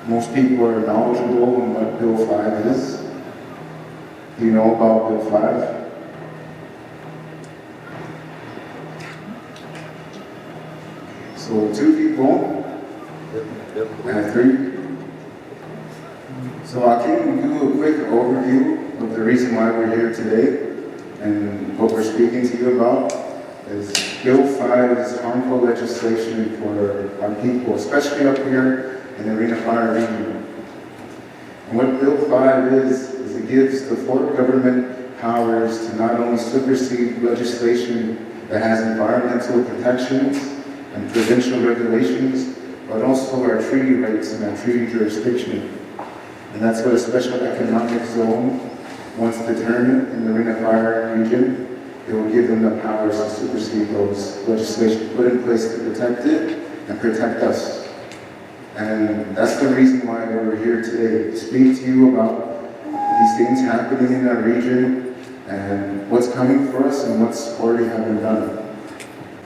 Most people are knowledgeable on what Bill 5 is. Do you know about Bill 5? So 2 people and 3. So I can do a quick overview of the reason why we're here today and what we're speaking to you about is Bill 5 is harmful legislation for our people, especially up here in the Ring of Fire region. And what Bill 5 is it gives the Fort government powers to not only supersede legislation that has environmental protections and provincial regulations, but also our treaty rights and our treaty jurisdiction. And that's what a special economic zone wants to turn in the Ring of Fire region. It will give them the powers to supersede those legislation put in place to protect it and protect us. And that's the reason why we're here today, to speak to you about these things happening in our region and what's coming for us and what's already having done.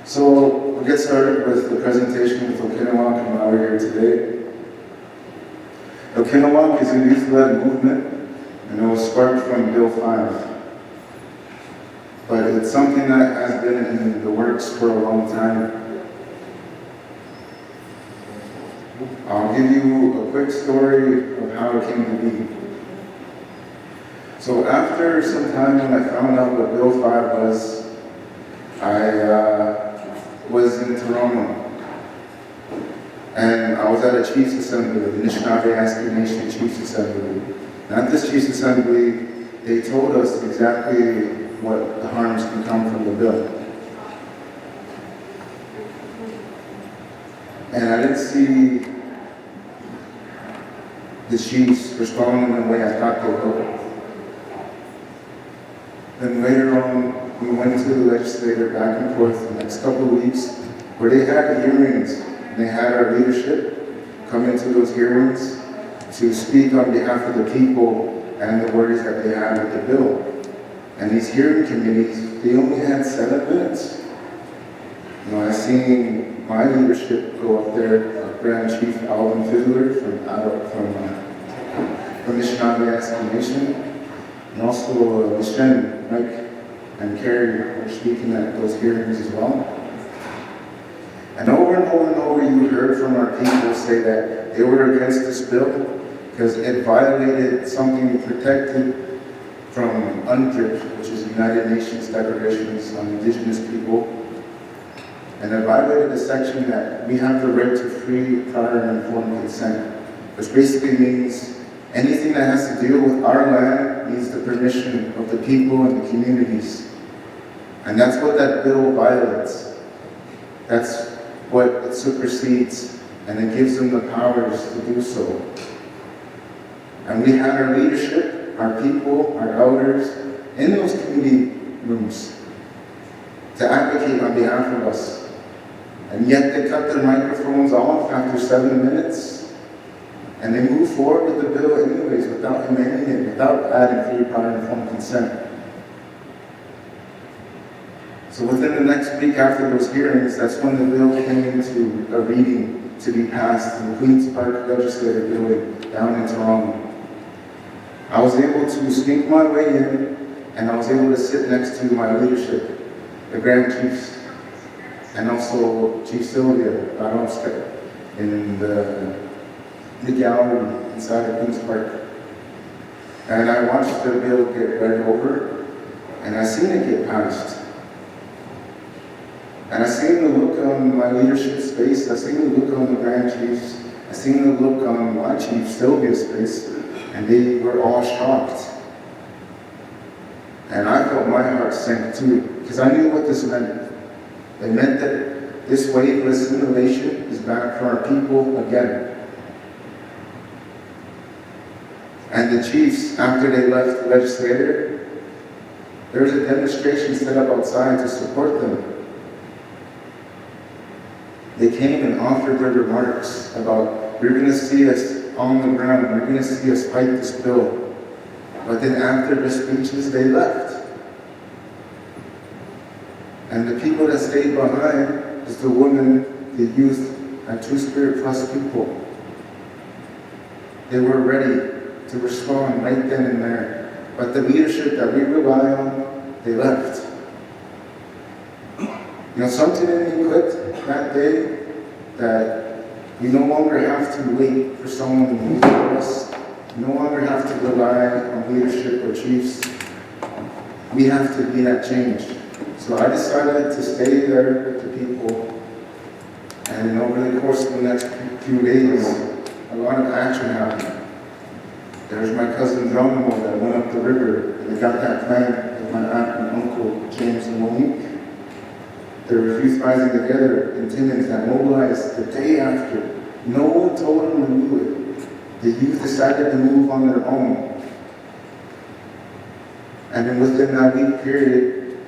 So we'll get started with the presentation with Okiniwak and why we're here today. Okiniwak is a youth-led movement, and it was sparked from Bill 5. But it's something that has been in the works for a long time. I'll give you a quick story of how it came to be. So after some time when I found out what Bill 5 was, I was in Toronto. And I was at a Chiefs Assembly, the Attawapiskat Nation Chiefs Assembly. And at this Chiefs Assembly, they told us exactly what the harms can come from the bill. And I didn't see the Chiefs responding in the way I thought they would. Then later on, we went to the legislature back and forth the next couple of weeks, where they had hearings. They had our leadership come into those hearings to speak on behalf of the people and the worries that they had with the bill. And these hearing committees, they only had 7 minutes. You know, I seen my leadership go up there, Grand Chief Alvin Fiddler from the Attawapiskat Nation, and also Mission, Mike, and Carrie were speaking at those hearings as well. And over and over and over, you heard from our people say that they were against this bill because it violated something protected from UNDRIP, which is United Nations Declarations on Indigenous People. And it violated a section that we have the right to free, prior, and informed consent, which basically means anything that has to deal with our land needs the permission of the people and the communities. And that's what that bill violates. That's what it supersedes, and it gives them the powers to do so. And we had our leadership, our people, our elders, in those community rooms to advocate on behalf of us. And yet they cut their microphones off after 7 minutes, and they moved forward with the bill anyways without amending it, without adding free, prior, and informed consent. So within the next week after those hearings, that's when the bill came into a reading to be passed in the Queen's Park Legislative Building down in Toronto. I was able to sneak my way in, and I was able to sit next to my leadership, the Grand Chiefs, and also Chief Sylvia Attawapiskat in the gallery inside the Queen's Park. And I watched the bill get read over, and I seen it get passed. And I seen the look on my leadership's face, I seen the look on the Grand Chiefs, I seen the look on my Chief Sylvia's face, and they were all shocked. And I felt my heart sink too, because I knew what this meant. It meant that this wave of assimilation is back for our people again. And the Chiefs, after they left the legislature, there was a demonstration set up outside to support them. They came and offered their remarks about, we're going to see us on the ground, we're going to see us fight this bill. But then after the speeches, they left. And the people that stayed behind is the women, the youth, and Two-Spirit Plus people. They were ready to respond right then and there. But the leadership that we rely on, they left. Something in me clicked that day that we no longer have to wait for someone to move for us. We no longer have to rely on leadership or chiefs. We have to be that change. So I decided to stay there with the people, and over the course of the next few days, a lot of action happened. There's my cousin Geronimo that went up the river, and they got that plan with my aunt and uncle, James and Monique. There were youth rising together in Timmins that mobilized the day after. No one told them to do it. The youth decided to move on their own. And then within that week period,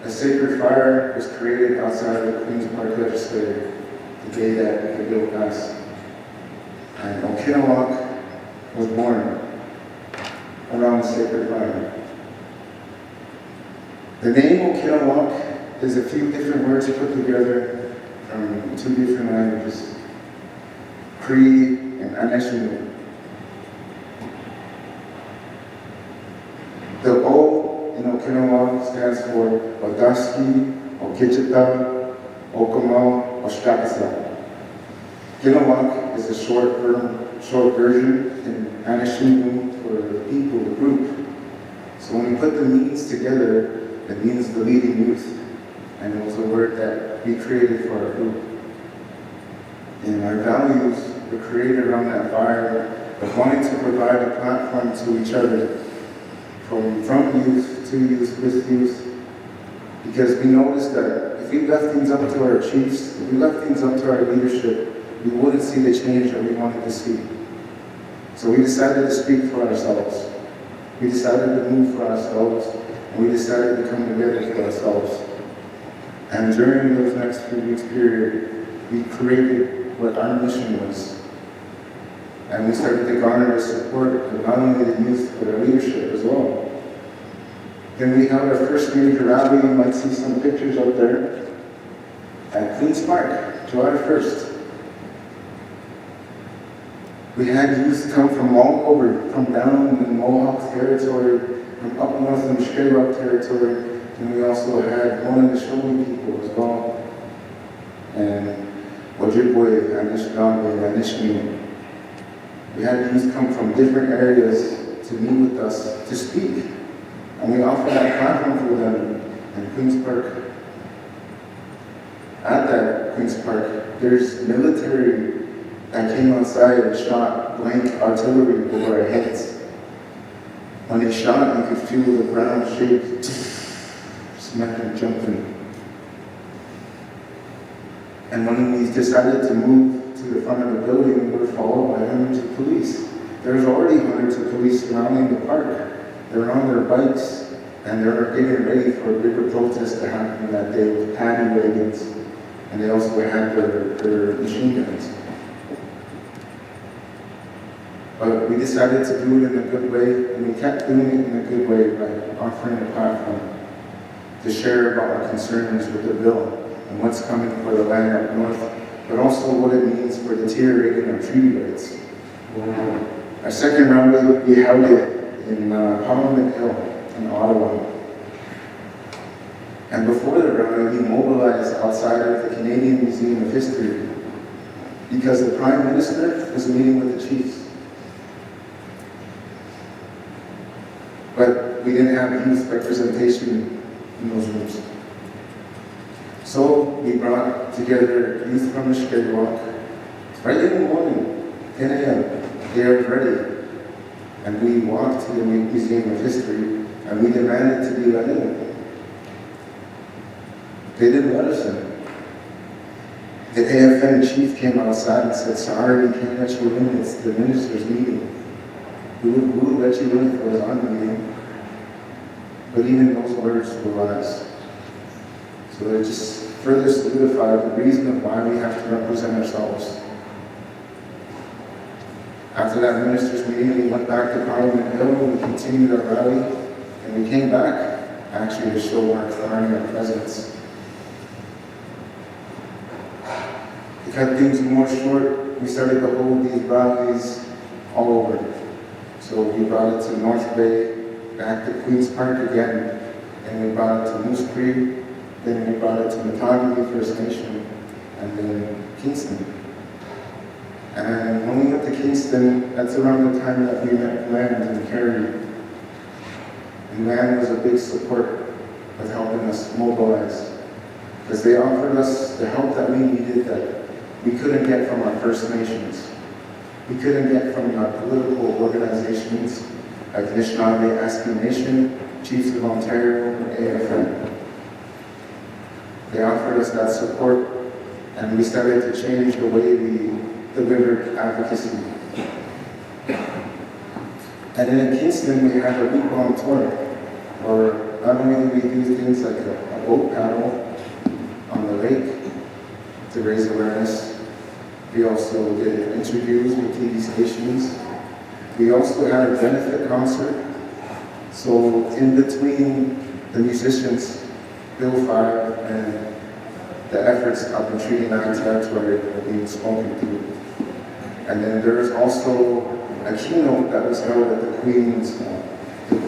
a sacred fire was created outside of the Queen's Park Legislature the day that the bill passed. And Okiniwak was born around the sacred fire. The name Okiniwak is a few different words put together from two different languages, Cree and Anishinaabe. The O in Okinawa stands for Odaski, Okichita, Okamau, Oshtakasa. Okinawa is a short version in Anishinaabe for the people, the group. So when we put the meanings together, it means the leading youth. And it was a word that we created for our group. And our values were created around that fire of wanting to provide a platform to each other, from youth to youth, with youth, because we noticed that if we left things up to our chiefs, if we left things up to our leadership, we wouldn't see the change that we wanted to see. So we decided to speak for ourselves. We decided to move for ourselves, and we decided to come together for ourselves. And during those next few weeks period, we created what our mission was. And we started to garner the support of not only the youth, but our leadership as well. Then we held our first major rally. You might see some pictures up there at Queen's Park, July 1st. We had youth come from all over, from down in the Mohawk territory, from up north in the Musqueam territory, and we also had one of the Shomi people as well, and Ojibwe, Anishinaabe, Anishinaabe. We had youth come from different areas to meet with us, to speak. And we offered that platform for them in Queen's Park. At that Queen's Park, there's military that came outside and shot blank artillery over our heads. When they shot, you could feel the ground shake, smacking, jumping. And when we decided to move to the front of the building, we were followed by hundreds of police. There's already hundreds of police surrounding the park. They're on their bikes, and they're getting ready for a bigger protest to happen that day with paddy wagons, and they also had their machine guns. But we decided to do it in a good way, and we kept doing it in a good way by offering a platform to share about our concerns with the bill and what's coming for the land up north, but also what it means for deteriorating our treaty rights. Our second rally, we held it in Parliament Hill in Ottawa. And before the rally, we mobilized outside of the Canadian Museum of History because the Prime Minister was meeting with the chiefs. But we didn't have youth representation in those rooms. So we brought together youth from Okiniwak right in the morning, 10 a.m. They are ready. And we walked to the Museum of History, and we demanded to be let in. They didn't let us in. The AFN chief came outside and said, "Sorry, we can't let you in, it's the minister's meeting. We would let you in if it was our meeting." But even those words were lies. So it just further solidified the reason of why we have to represent ourselves. After that ministers' meeting, we went back to Parliament Hill and we continued our rally, and we came back actually to show our authority and our presence. To cut things more short, we started to hold these rallies all over. So we brought it to North Bay, back to Queen's Park again, and we brought it to Moose Creek, then we brought it to Attawapiskat First Nation, and then Kingston. And when we went to Kingston, that's around the time that we met Land and Carrie. And Land was a big support with helping us mobilize, because they offered us the help that we needed that we couldn't get from our First Nations. We couldn't get from our political organizations like Attawapiskat Nation, Chiefs of Ontario, or AFN. They offered us that support, and we started to change the way we delivered advocacy. And then in Kingston, we had a week-long tour, where not only did we do things like a boat paddle on the lake to raise awareness, we also did interviews with TV stations. We also had a benefit concert. So in between the musicians, Bill 5 and the efforts of the Treaty 9 territory were being spoken to. And then there was also a keynote that was held at the Queen's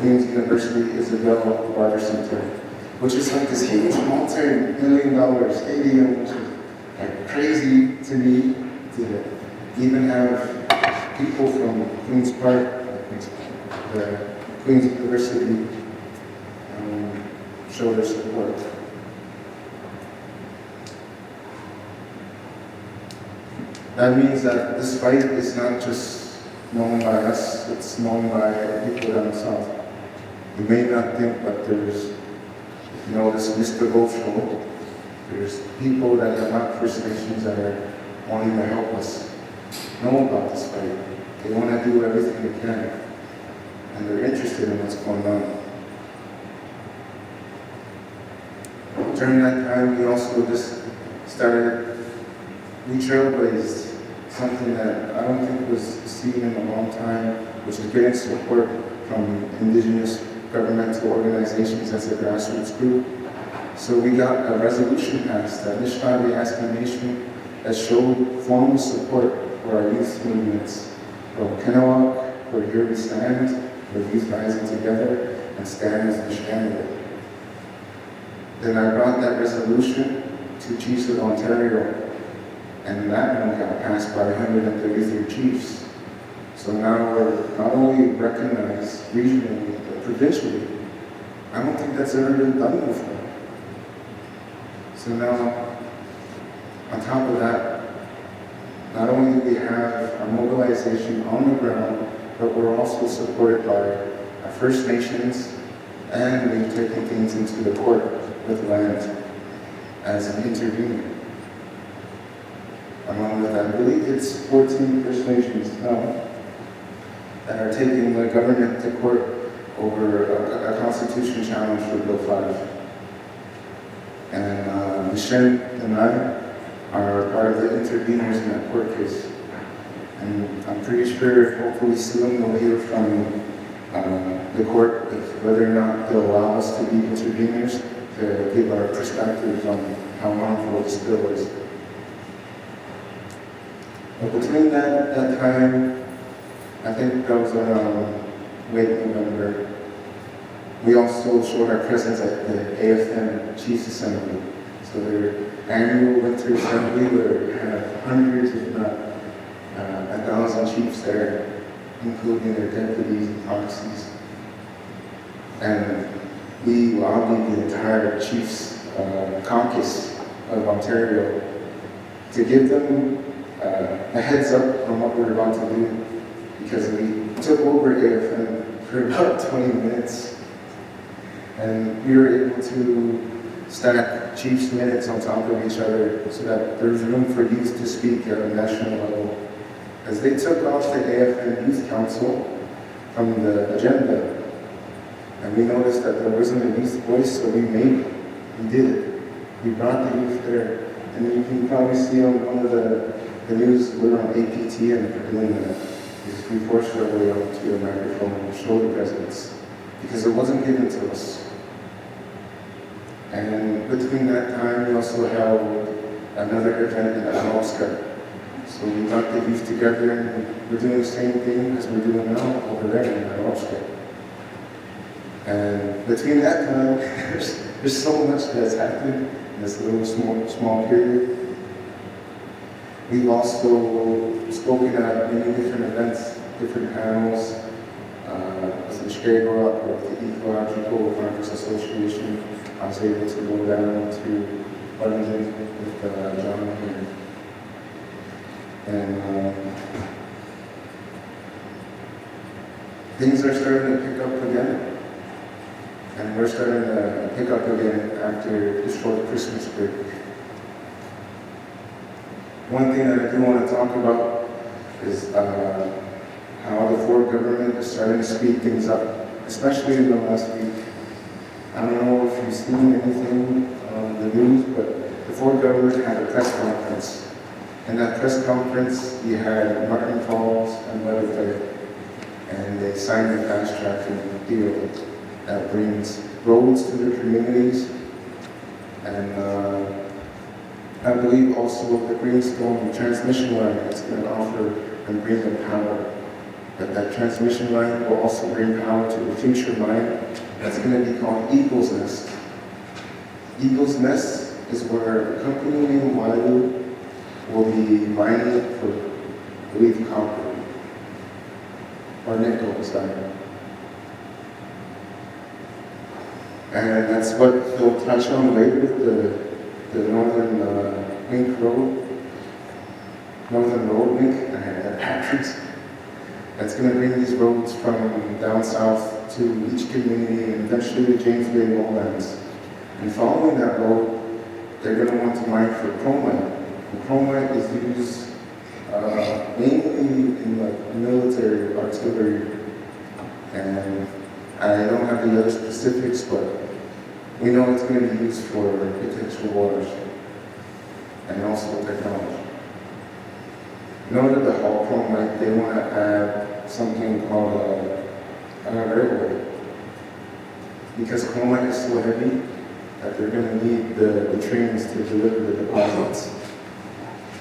University Isabel Water Center, which is like this huge multi-million-dollar stadium, which is like crazy to me, to even have people from Queen's Park, the Queen's University, show their support. That means that this fight is not just known by us, it's known by people down south. You may not think, but there's, this Mr. Go show, there's people that are not First Nations that are wanting to help us know about this fight. They want to do everything they can, and they're interested in what's going on. During that time, we also just we trailblazed something that I don't think was seen in a long time, which is getting support from Indigenous governmental organizations as a grassroots group. So we got a resolution passed that Attawapiskat Nation that showed formal support for our youth movements. For Okiniwak, for Here We Stand, for Youth Rising Together, and Stand as the Standard. Then I brought that resolution to Chiefs of Ontario, and that one got passed by 133 chiefs. So now we're not only recognized regionally, but provincially. I don't think that's ever been done before. So now, on top of that, not only do we have a mobilization on the ground, but we're also supported by our First Nations, and we've taken things into the court with Land as an intervener. Along with that, I believe it's 14 First Nations now that are taking the government to court over a constitution challenge for Bill 5. And Michelle and I are part of the interveners in that court case. And I'm pretty sure hopefully soon we'll hear from the court whether or not they'll allow us to be interveners to give our perspective on how harmful this bill is. But between that time, I think that was around late November, we also showed our presence at the AFN Chiefs Assembly. So their annual winter assembly where we had hundreds, if not 1,000 chiefs there, including their deputies and proxies. And we lobbied the entire Chiefs caucus of Ontario to give them a heads up on what we were about to do, because we took over AFN for about 20 minutes, and we were able to stack Chiefs minutes on top of each other so that there's room for youth to speak at a national level. As they took off the AFN Youth Council from the agenda, and we noticed that there wasn't a youth voice, so we made it. We did it. We brought the youth there. And you can probably see on one of the news, we're on APT and we're doing that. We forced our way up to a microphone and showed the presence, because it wasn't given to us. And between that time, we also held another event in Attawapiskat. So So we got the youth together and we're doing the same thing as we're doing now over there in Attawapiskat. And between that time, there's so much that's happened in this little small period. We've also spoken at many different events, different panels. As in Chicago with the Ecological Farmers Association, I was able to go down to London with John here. And things are starting to pick up again. And we're starting to pick up again after the short Christmas break. One thing that I do want to talk about is how the Ford government is starting to speed things up, especially in the last week. I don't know if you've seen anything on the news, but the Ford government had a press conference. In that press conference, you had Martin Falls and Weatherford, and they signed a fast tracking deal that brings roads to the communities, and I believe also the Greenstone transmission line is going to offer and bring them power. But that transmission line will also bring power to the future line that's going to be called Eagle's Nest. Eagle's Nest is where a company named Wiley will be mining for, I believe, copper or nickel, sorry. And that's what they'll touch on later with the Northern Link Road, Northern Road Link, I had that backwards. That's going to bring these roads from down south to each community and eventually to James Bay lowlands. And following that road, they're going to want to mine for chromite. And chromite is used mainly in like military artillery. And I don't have the other specifics, but we know it's going to be used for potential wars and also technology. In order to haul chromite, they want to add something called a railway. Because chromite is so heavy that they're going to need the trains to deliver the deposits.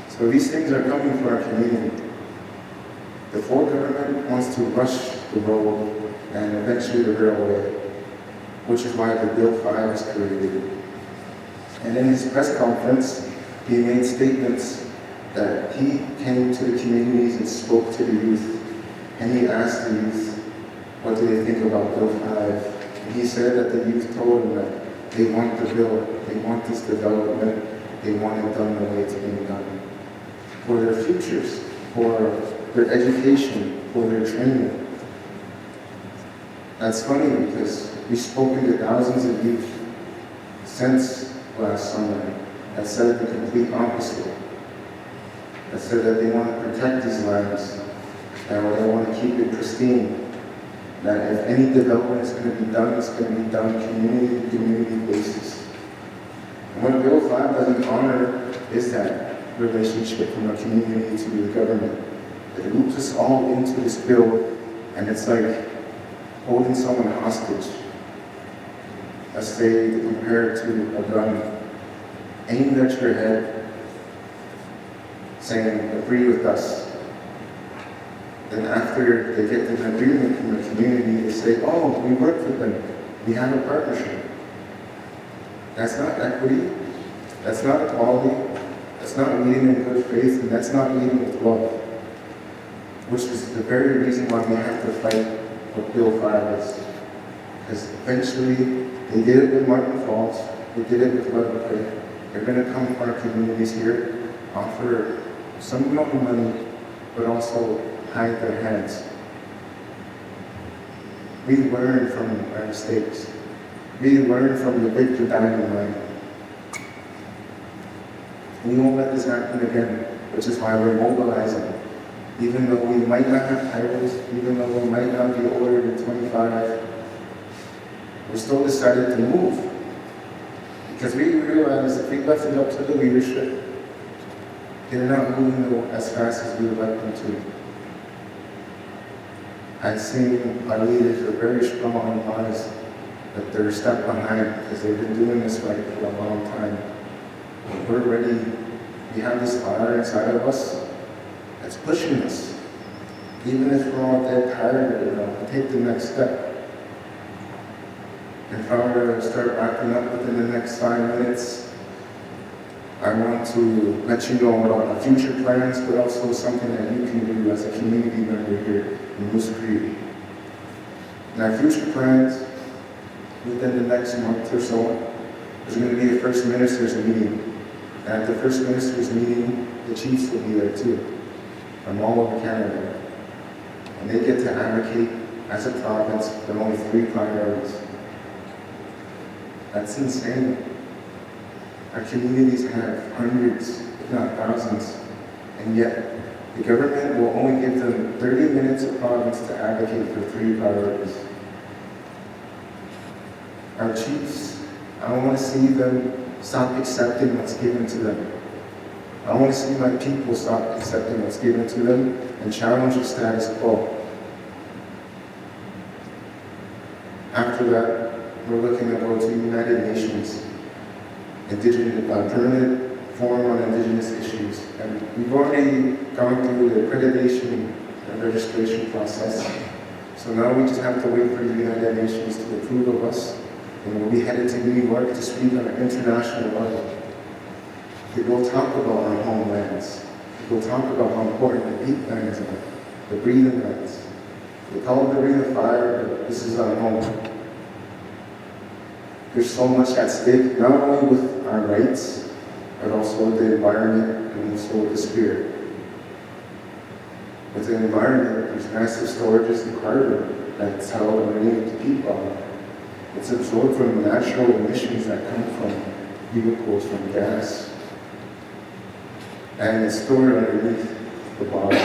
So these things are coming for our community. The Ford government wants to rush the road and eventually the railway, which is why the Bill 5 was created. And in his press conference, he made statements that he came to the communities and spoke to the youth, and he asked the youth, what do they think about Bill 5? And he said that the youth told him that they want the bill, they want this development, they want it done the way it's being done. For their futures, for their education, for their training. That's funny because we've spoken to thousands of youth since last summer that said the complete opposite. That said that they want to protect these lands, and they want to keep it pristine. That if any development is going to be done, it's going to be done community to community basis. And what Bill 5 doesn't honor is that relationship from a community to the government. It loops us all into this bill, and it's like holding someone hostage. Let's say to compare it to a gun aimed at your head, saying, agree with us. Then after they get an agreement from the community, they say, oh, we work with them. We have a partnership. That's not equity. That's not equality. That's not leading in good faith, and that's not leading with love. Which is the very reason why we have to fight what Bill 5 is. Because eventually, they did it with Martin Falls, they did it with Weatherford. They're going to come for our communities here, offer some amount of money, but also hide their hands. We learn from our mistakes. We learn from the Victor Diamond line. We won't let this happen again, which is why we're mobilizing. Even though we might not have titles, even though we might not be ordered in 25, we still decided to move. Because we realized if we left it up to the leadership, they're not moving as fast as we would like them to. I've seen our leaders are very strong on lies, that they're stuck behind because they've been doing this right for a long time. We're ready. We have this fire inside of us, that's pushing us. Even if we're all dead tired, to take the next step. If I were to start wrapping up within the next 5 minutes, I want to let you know about our future plans, but also something that you can do as a community member here in Mooso Siibi. In our future plans, within the next month or so, there's going to be a First Minister's meeting. And at the First Minister's meeting, the chiefs will be there too, from all over Canada. And they get to advocate as a province for only 3 priorities. That's insane. Our communities have hundreds, if not thousands, and yet the government will only give them 30 minutes of province to advocate for 3 priorities. Our chiefs, I want to see them stop accepting what's given to them. I want to see my people stop accepting what's given to them and challenge the status quo. After that, we're looking to go to United Nations, permanent forum on Indigenous issues. And we've already gone through the accreditation and registration process. So now we just have to wait for the United Nations to approve of us. And we'll be headed to New York to speak on an international level. To go talk about our homelands. To go talk about how important the peatlands are, the breathing lands. We call it the Ring of Fire, but this is our home. There's so much at stake, not only with our rights, but also with the environment and also with the spirit. With the environment, there's massive storages of carbon that's held underneath the peat bottom. It's absorbed from natural emissions that come from vehicles, from gas. And it's stored underneath the bottom.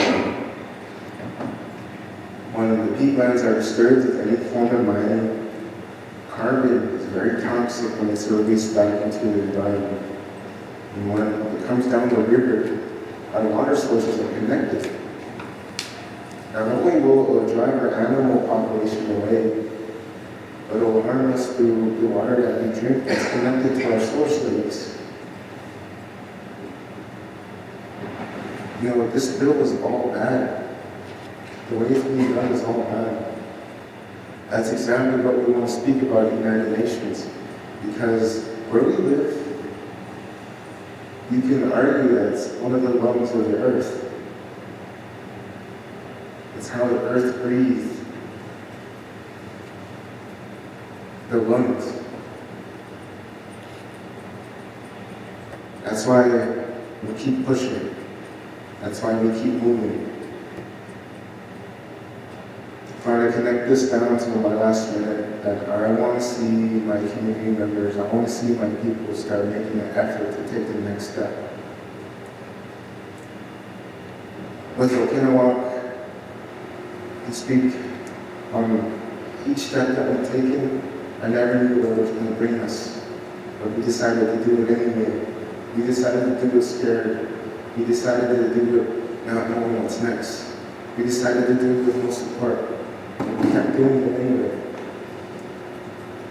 When the peatlands are disturbed with any form of mining, carbon is very toxic when it's released back into the environment. And when it comes down the river, our water sources are connected. Not only will it drive our animal population away, but it will harm us through the water that we drink that's connected to our source lakes. This bill is all bad. The way it's being done is all bad. That's exactly what we want to speak about at the United Nations. Because where we live, you can argue that it's one of the lungs of the earth. It's how the earth breathes. The lungs. That's why we keep pushing. That's why we keep moving. Trying to connect this down to my last minute, that I want to see my community members, I want to see my people start making an effort to take the next step. With Okiniwak, we speak on each step that we've taken. I never knew where it was going to bring us, but we decided to do it anyway. We decided to do it scared. We decided to do it not knowing what's next. We decided to do it with no support. We kept doing it anyway.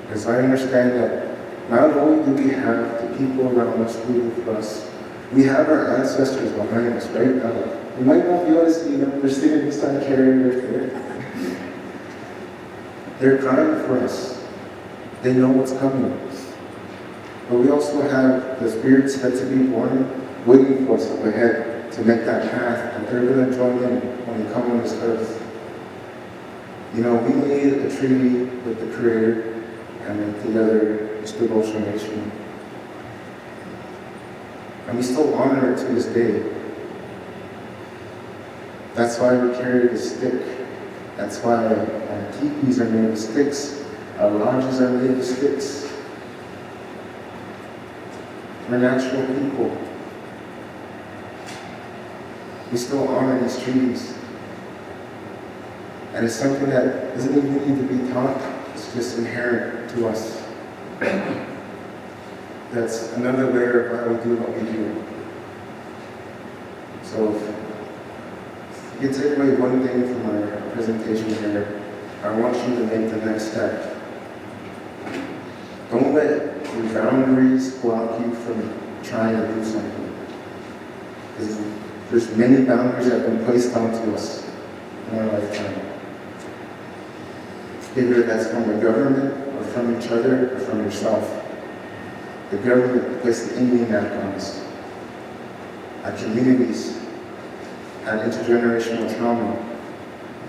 Because I understand that not only do we have the people around us rooting for us, we have our ancestors behind us right now. You might not be able to see them, they're sitting beside Carrie right there. They're crying for us. They know what's coming. But we also have the spirits yet to be born waiting for us up ahead to make that path, and they're going to join in when we come on this earth. We made a treaty with the Creator and with the other Mooso Nation. And we still honor it to this day. That's why we carry the stick. That's why our teepees are made of sticks. Our lodges are made of sticks. We're natural people. We still honor these treaties. And it's something that doesn't even need to be taught, it's just inherent to us. That's another layer of why we do what we do. So, if you can take away one thing from our presentation here, I want you to make the next step. Don't let your boundaries block you from trying to do something. Because There's many boundaries that have been placed onto us in our lifetime. Either that's from the government, or from each other, or from yourself. The government placed the Indian Act on us. Our communities had intergenerational trauma,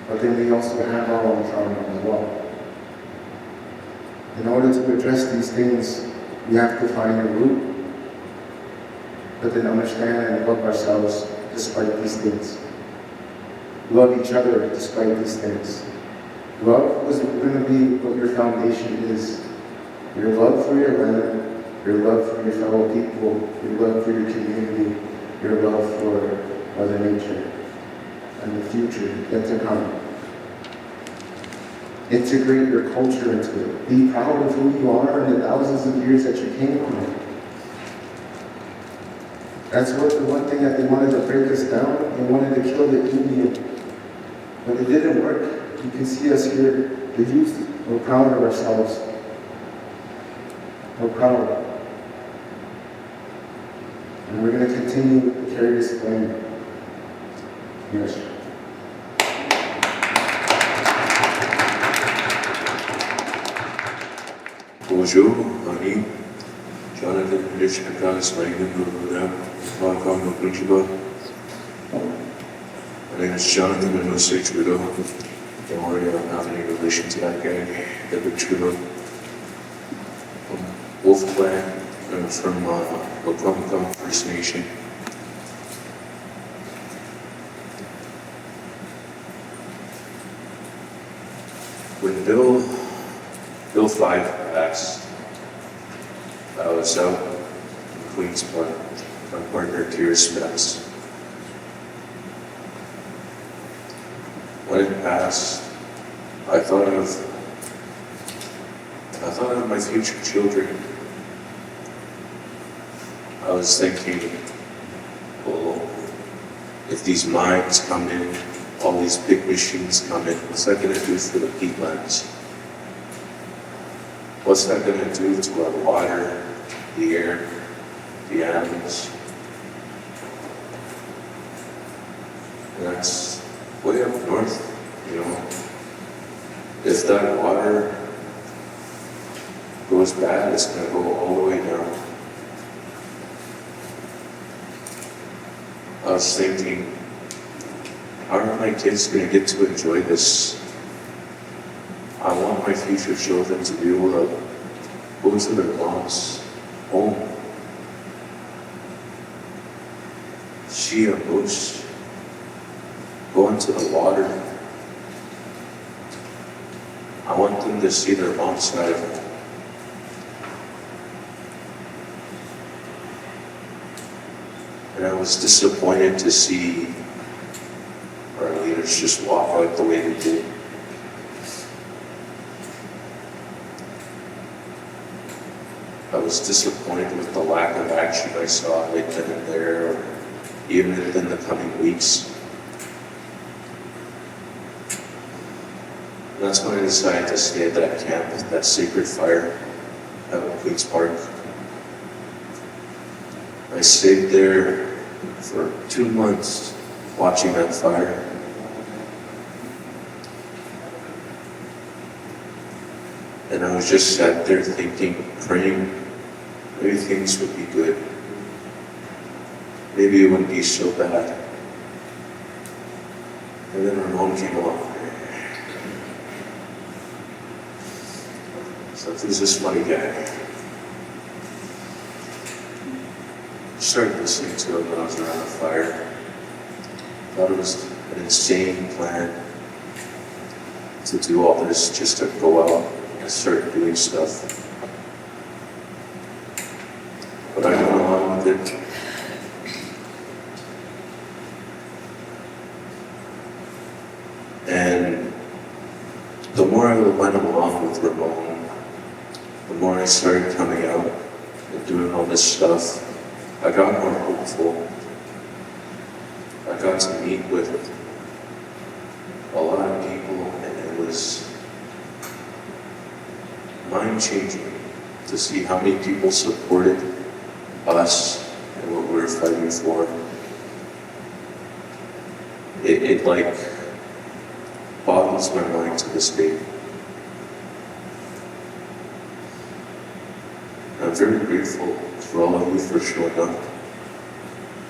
but then we also have our own trauma as well. In order to address these things, we have to find a root, but then understand and love ourselves despite these things. Love each other despite these things. Love is going to be what your foundation is. Your love for your land, your love for your fellow people, your love for your community, your love for Mother Nature, and the future yet to come. Integrate your culture into it. Be proud of who you are and the thousands of years that you came from. That's what the one thing that they wanted to break us down. They wanted to kill the Indian, but it didn't work. You can see us here, the youth, we're proud of ourselves. We're proud. And we're going to continue to carry this flame. Yes. Bonjour, Ani. Jonathan Nishkakas, my name is Jonathan and Mooso Siibi. Don't worry, I don't have any relation to that guy, David Trudeau. Wolf Clan, I'm from Okiniwak First Nation. When Bill 5 passed, I was out in Queen's Park. My partner Tears passed. When it passed, I thought of my future children. I was thinking, well, if these mines come in, all these big machines come in, what's that going to do for the peatlands? What's that going to do to our water, the air, the animals? And that's way up north, you know. If that water goes bad, it's going to go all the way down. I was thinking, how are my kids going to get to enjoy this? I want my future children to be able to go to their mom's home, see a moose, go into the water. I want them to see their mom's side of it. And I was disappointed to see our leaders just walk out the way they did. I was disappointed with the lack of action I saw right then and there, or even in the coming weeks. And that's when I decided to stay at that camp, that sacred fire out in Queen's Park. I stayed there for 2 months watching that fire. And I was just sat there thinking, praying, maybe things would be good. Maybe it wouldn't be so bad. And then Ramon came along. So who's this funny guy? Started listening to him when I was around the fire. Thought it was an insane plan to do all this just to go out and start doing stuff. But I went along with it. And the more I went along with Ramon, the more I started coming out and doing all this stuff, I got more hopeful. I got to meet with a lot of people, and it was mind-changing to see how many people supported us and what we were fighting for. it like boggles my mind to this day. I'm very grateful for all of you for showing up,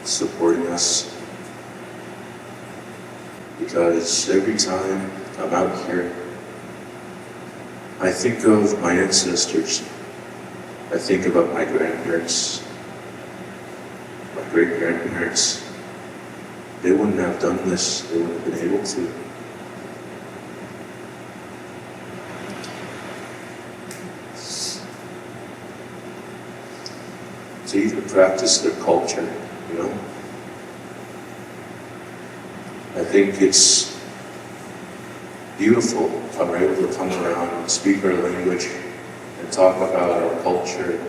supporting us, because every time I'm out here, I think of my ancestors. I think about my grandparents, my great-grandparents. They wouldn't have done this, they wouldn't have been able to. To even practice their culture, you know? I think it's beautiful how we're able to come around and speak our language and talk about our culture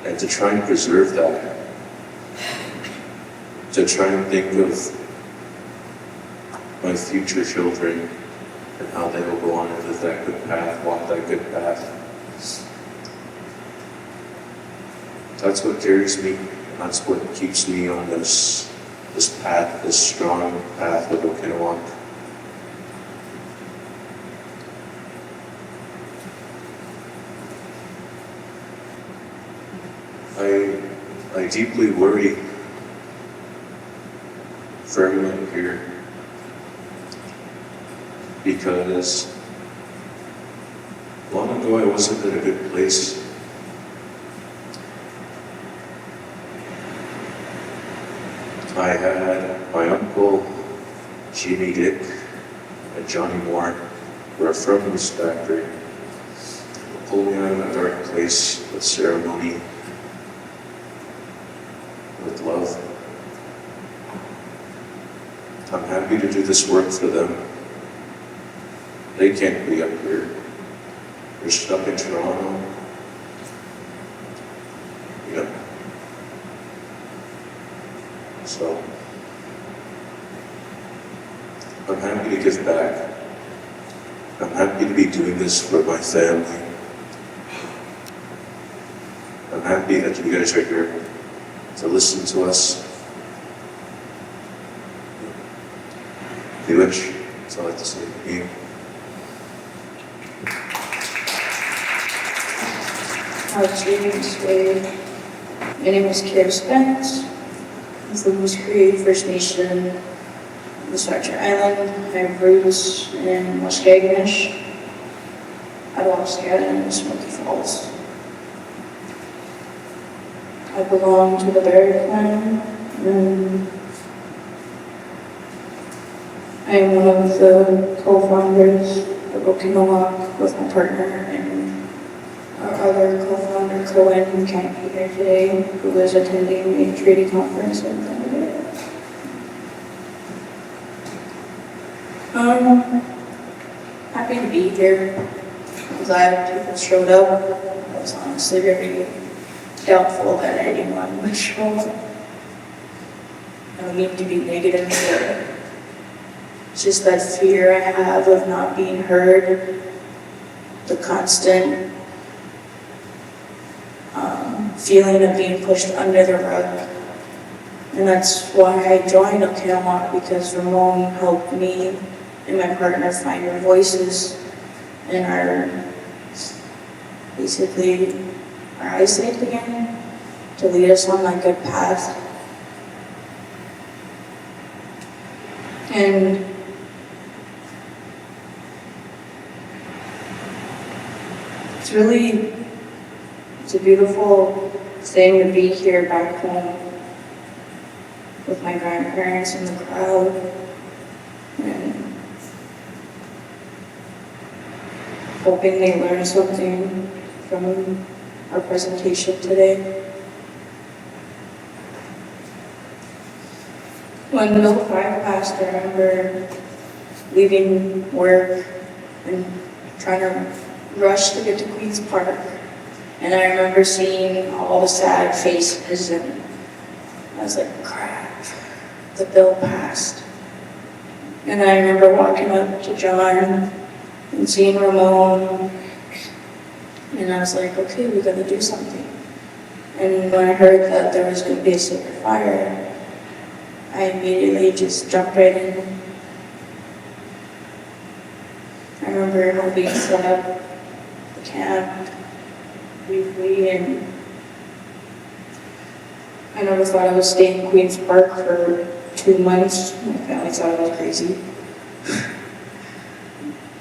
and to try and preserve that. To try and think of my future children and how they will go on and live that good path, walk that good path. That's what carries me, and that's what keeps me on this path, this strong path of Okiniwak. I deeply worry for everyone here because long ago I wasn't in a good place. I had my uncle, Jimmy Dick, and Johnny Moore were from this factory. They pulled me out of a dark place with ceremony, with love. I'm happy to do this work for them. They can't be up here. They're stuck in Toronto. Yeah. So, I'm happy to give back. I'm happy to be doing this for my family. I'm happy that you guys are here to listen to us. That's all I have to say. Yeah. My name is Cree Spence. I'm from the Cree First Nation on the Structure Island. I have roots in Muskegonish, Attawapiskat, and Smoky Falls. I belong to the Barrier Clan, and I am one of the co-founders of Okiniwak with my partner and our other co-founder, Cohen, who can't be here today, who is attending a treaty conference in Canada. Happy to be here. I'm glad people showed up. I was honestly very doubtful that anyone would show up. I don't mean to be negative, but it's just that fear I have of not being heard, the constant feeling of being pushed under the rug. And that's why I joined Okiniwak, because Ramon helped me and my partner find our voices and basically our eyesight again, to lead us on that good path. And it's a beautiful thing to be here back home with my grandparents in the crowd, and hoping they learn something from our presentation today. When Bill 5 passed, I remember leaving work and trying to rush to get to Queen's Park. And I remember seeing all the sad faces, and I was like, crap, the bill passed. And I remember walking up to John and seeing Ramon, and I was like, okay, we gotta do something. And when I heard that there was gonna be a sacred fire, I immediately just jumped right in I remember helping set up the camp briefly, and I never thought I would stay in Queen's Park for 2 months. My family thought I was crazy.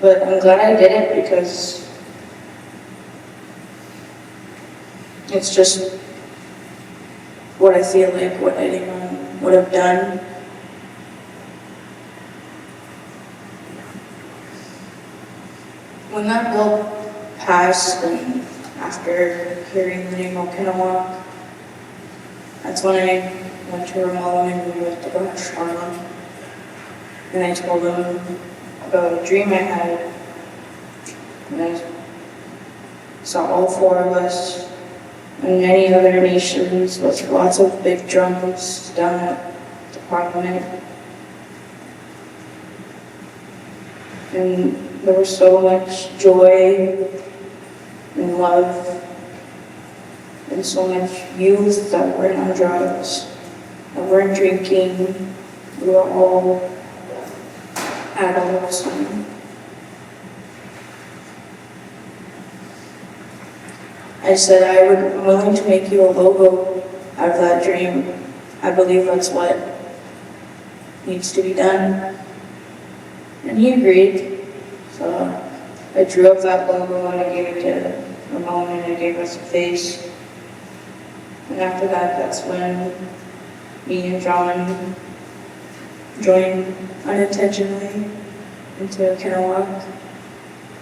But I'm glad I did it because it's just what I feel like, what anyone would have done. When that bill passed, and after hearing the name Okiniwak, that's when I went to Ramon and we went to go to Charlotte. And I told him about a dream I had. And I saw all 4 of us and many other nations with lots of big drums down at the parliament. And there was so much joy and love and so much youth that weren't on drugs, that weren't drinking. We were all adults. And I said I'm willing to make you a logo out of that dream. I believe that's what needs to be done. And he agreed. So I drew up that logo and I gave it to Ramon and I gave us a face. And after that, that's when me and John joined unintentionally into Okiniwak,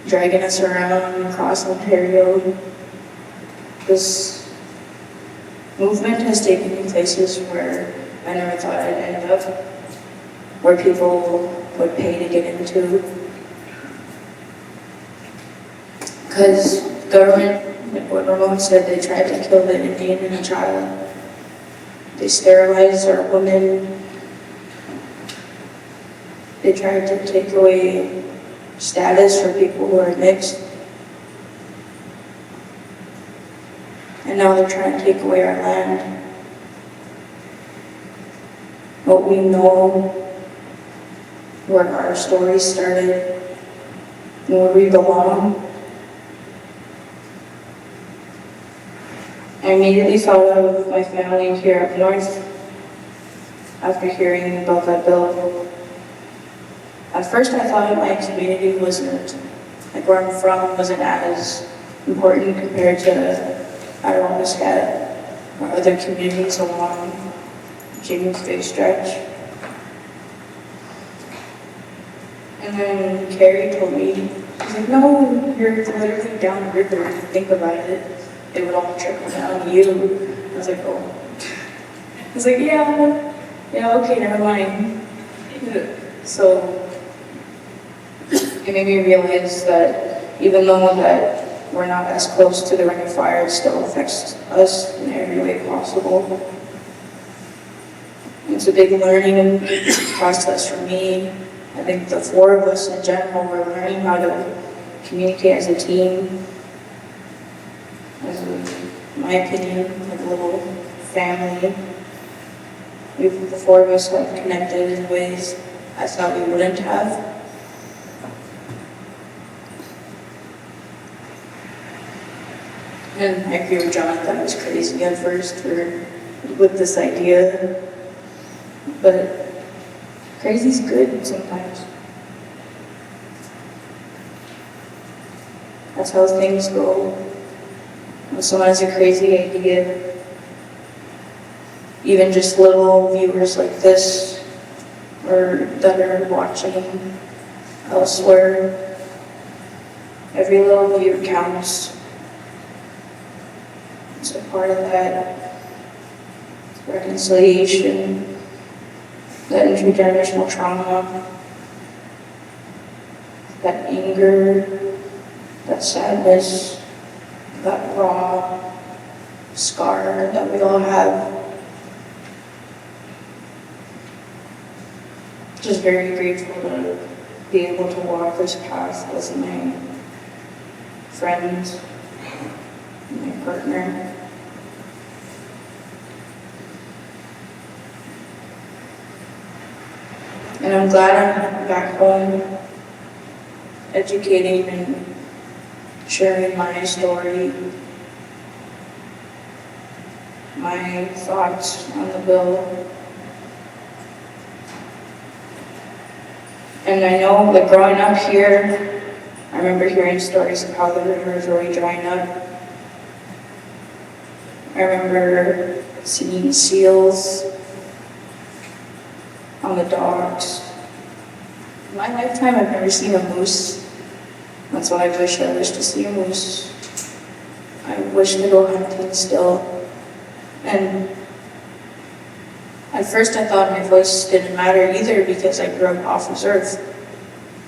dragging us around across Ontario. This movement has taken me places where I never thought I'd end up, where people would pay to get into. Because government, like what Ramon said, they tried to kill the Indian and the child. They sterilized our women. They tried to take away status for people who are mixed. And now they're trying to take away our land. But we know where our story started and where we belong. I immediately thought of my family here up north after hearing about that bill. At first I thought my community wasn't, like where I'm from, wasn't as important compared to Attawapiskat or other communities along James Bay stretch. And then Carrie told me, she's like, no, you're literally downriver. Think about it. It would all trickle down to you. I was like, oh. I was like, yeah, okay, never mind. So it made me realize that even though that we're not as close to the ring of fire, it still affects us in every way possible. It's a big learning process for me. I think the 4 of us in general, we're learning how to communicate as a team. As in my opinion, like a little family. The 4 of us have connected in ways I thought we wouldn't have. And I agree with John that I was crazy at first with this idea. But crazy's good sometimes. That's how things go. When someone has a crazy idea, even just little viewers like this, or that are watching elsewhere, every little view counts. It's a part of that reconciliation, that intergenerational trauma, that anger, that sadness, that raw scar that we all have. Just very grateful to be able to walk this path with my friends, my partner. And I'm glad I'm back home educating and sharing my story, my thoughts on the bill. And I know that growing up here, I remember hearing stories of how the river is really drying up. I remember seeing seals on the docks. In my lifetime, I've never seen a moose. That's what I wish to see a moose. I wish to go hunting still. And at first I thought my voice didn't matter either because I grew up off reserve.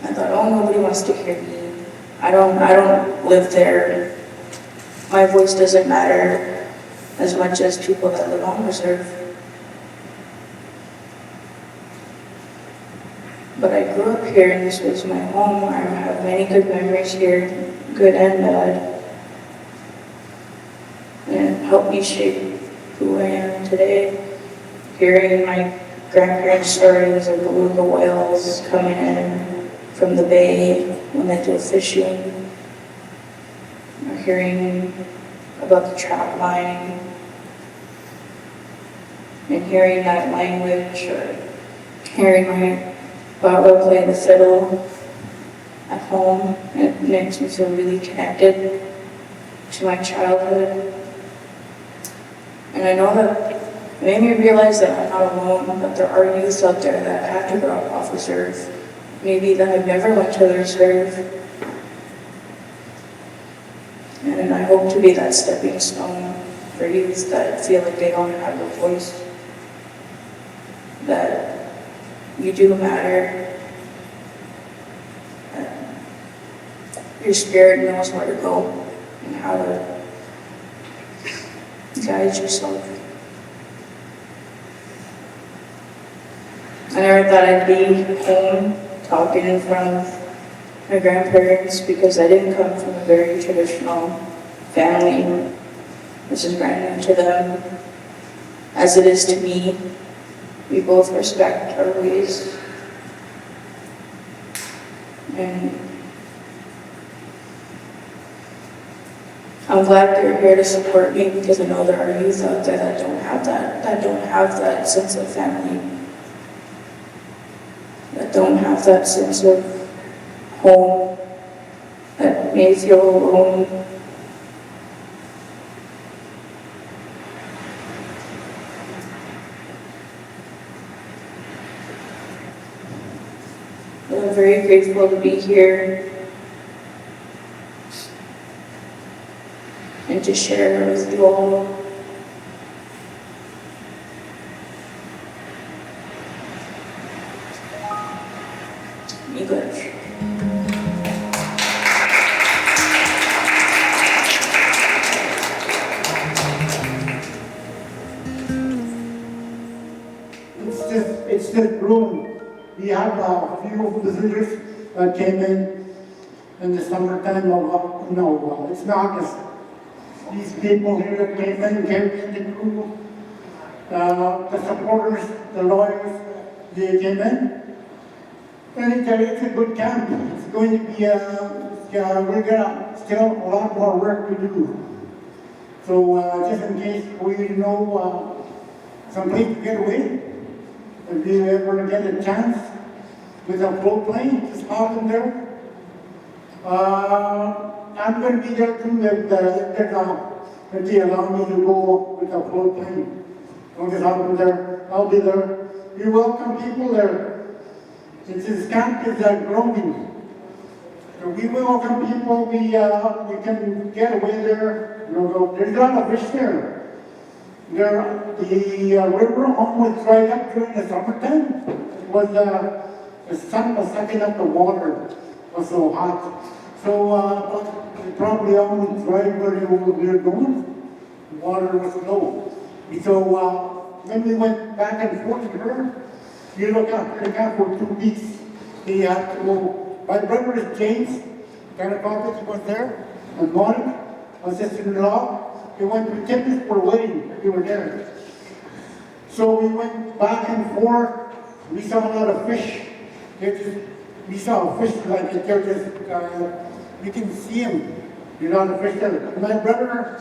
I thought, oh, nobody wants to hear me. I don't live there. My voice doesn't matter as much as people that live on reserve. But I grew up here and this was my home. I have many good memories here, good and bad. And it helped me shape who I am today. Hearing my grandparents' stories of beluga whales coming in from the bay when they do fishing. Or hearing about the trap line. And hearing that language, or hearing my Baba play the fiddle at home, it makes me feel really connected to my childhood. And I know that it made me realize that I'm not alone, that there are youths out there that have to grow up off reserve, maybe that have never went to the reserve. And I hope to be that stepping stone for youths that feel like they don't have a voice, that you do matter, that your spirit knows where to go and how to guide yourself. I never thought I'd be home talking in front of my grandparents because I didn't come from a very traditional family. This is brand new to them, as it is to me. We both respect our ways. And I'm glad they're here to support me because I know there are youth out there that don't have that sense of family, that don't have that sense of home, that may feel alone. I'm very grateful to be here and to share with you all. English. It's just grown. We have a few visitors that came in the summertime of, it's August. These people here that came in, the crew, the supporters, the lawyers, they came in. And it's a good camp. It's going to be, we're gonna still a lot more work to do. So just in case we know someplace to get away, if you ever get a chance with a float plane, just hop in there. I'm going to be there too if they allow me to go with a float plane. I'll just hop in there. I'll be there. We welcome people there. Since this camp is growing, so we welcome people. We can get away there. There's a lot of fish there. The river almost dried up during the summertime. It was the sun was sucking up the water. It was so hot. So it probably almost dried where we were going. The water was low. So when we went back and forth to her, you look after the camp for 2 weeks. We had to go. My brother is James. Attawapiskat was there. And Monica, my sister-in-law. We went to Timmins for a wedding. We were there. So we went back and forth. We saw a lot of fish. we saw a fish like it, they're just, you can see them. You know, the fish there. My brother,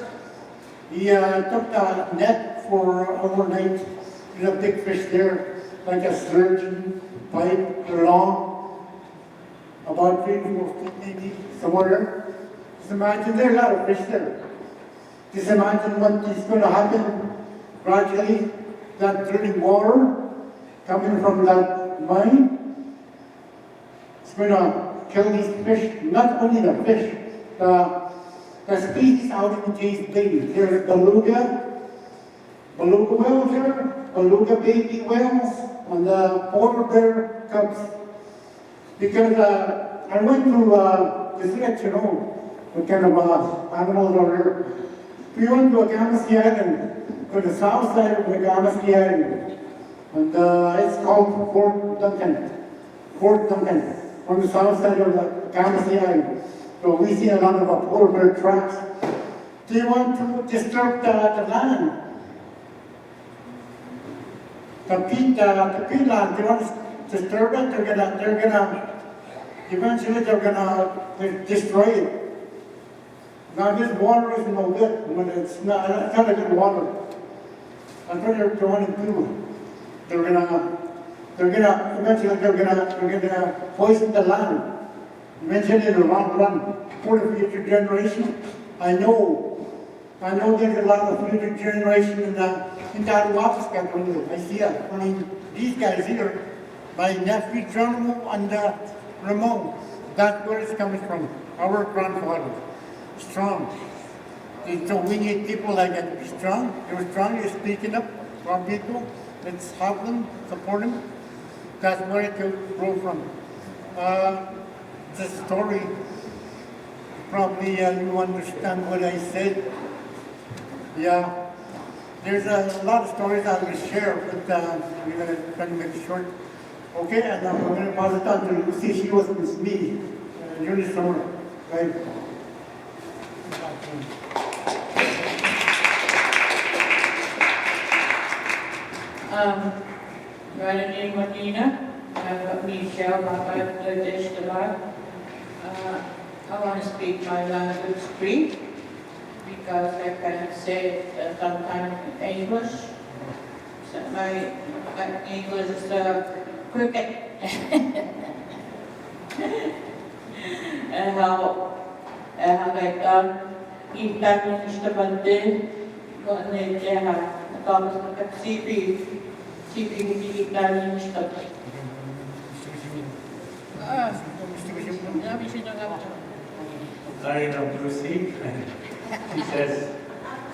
he took the net for overnight. There's a big fish there, like a sturgeon, pipe, long, about 3 to 4 feet maybe, somewhere there. Just imagine there's a lot of fish there. Just imagine what is going to happen gradually, that drilling water coming from that mine. It's going to kill these fish, not only the fish, the species out in Jay's Bay. There's beluga whales here, beluga baby whales, and the polar bear cubs. Because I went to just let you know what kind of animals are here. We went to Attawapiskat Island, to the south side of Attawapiskat Island, and it's called Fort Duncan, on the south side of Attawapiskat Island. So we see a lot of polar bear tracks. They want to disturb the land. The peatland, they want to disturb it, eventually they're gonna destroy it. Now this water is no good, when it's not a good water. That's what they're going to do. Eventually they're gonna poison the land. Eventually in the long run, for the future generation. I know there's a lot of future generation in the Attawapiskat River. I see it. I mean, these guys here, my nephew Geronimo and Ramon, that's where it's coming from. Our grandfather, strong. And so we need people like that to be strong. They're strong, they're speaking up for our people. Let's help them, support them. That's where it will grow from. The story, probably you understand what I said. Yeah, there's a lot of stories I will share, but we're going to try to make it short. Okay, and I'm going to pass it on to Lucy. She was with me during the summer. Right? Mijn naam is Martina. Michelle, I want to speak my language Cree because I can say it sometimes in English. So my English is cricket. And how I done eat that in the bande, got named Attawapiskat Siibi, eat that in the I am Lucy. She says,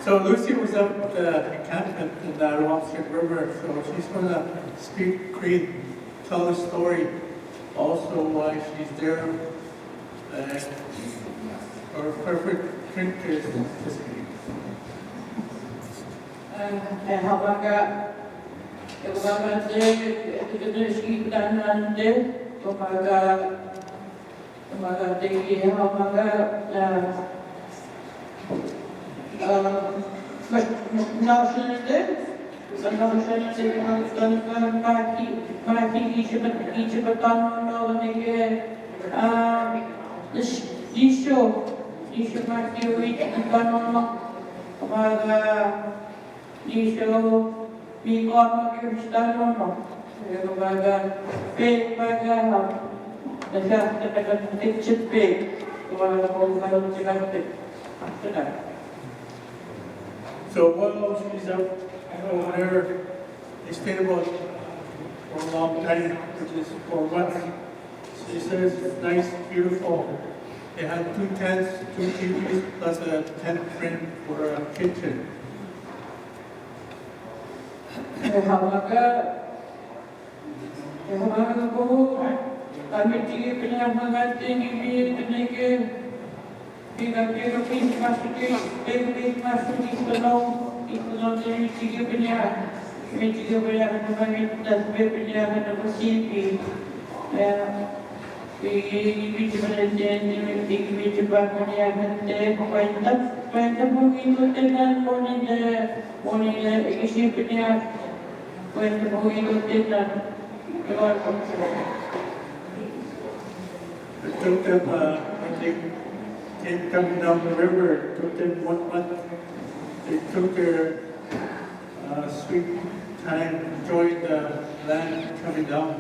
so Lucy was up at the encampment in the Attawapiskat River, so she's going to speak Cree, tell the story, also why she's there, or perfect drink is to speak. And how about that? It was about the sheep and the So while she's up over there, they stayed about for a long time, which is 4 months. She says it's nice, beautiful. They had 2 tents, 2 TVs, plus a tent frame for a kitchen. took them, when they came coming down the river, it took them 1 month. They took their sweet time enjoying the land coming down.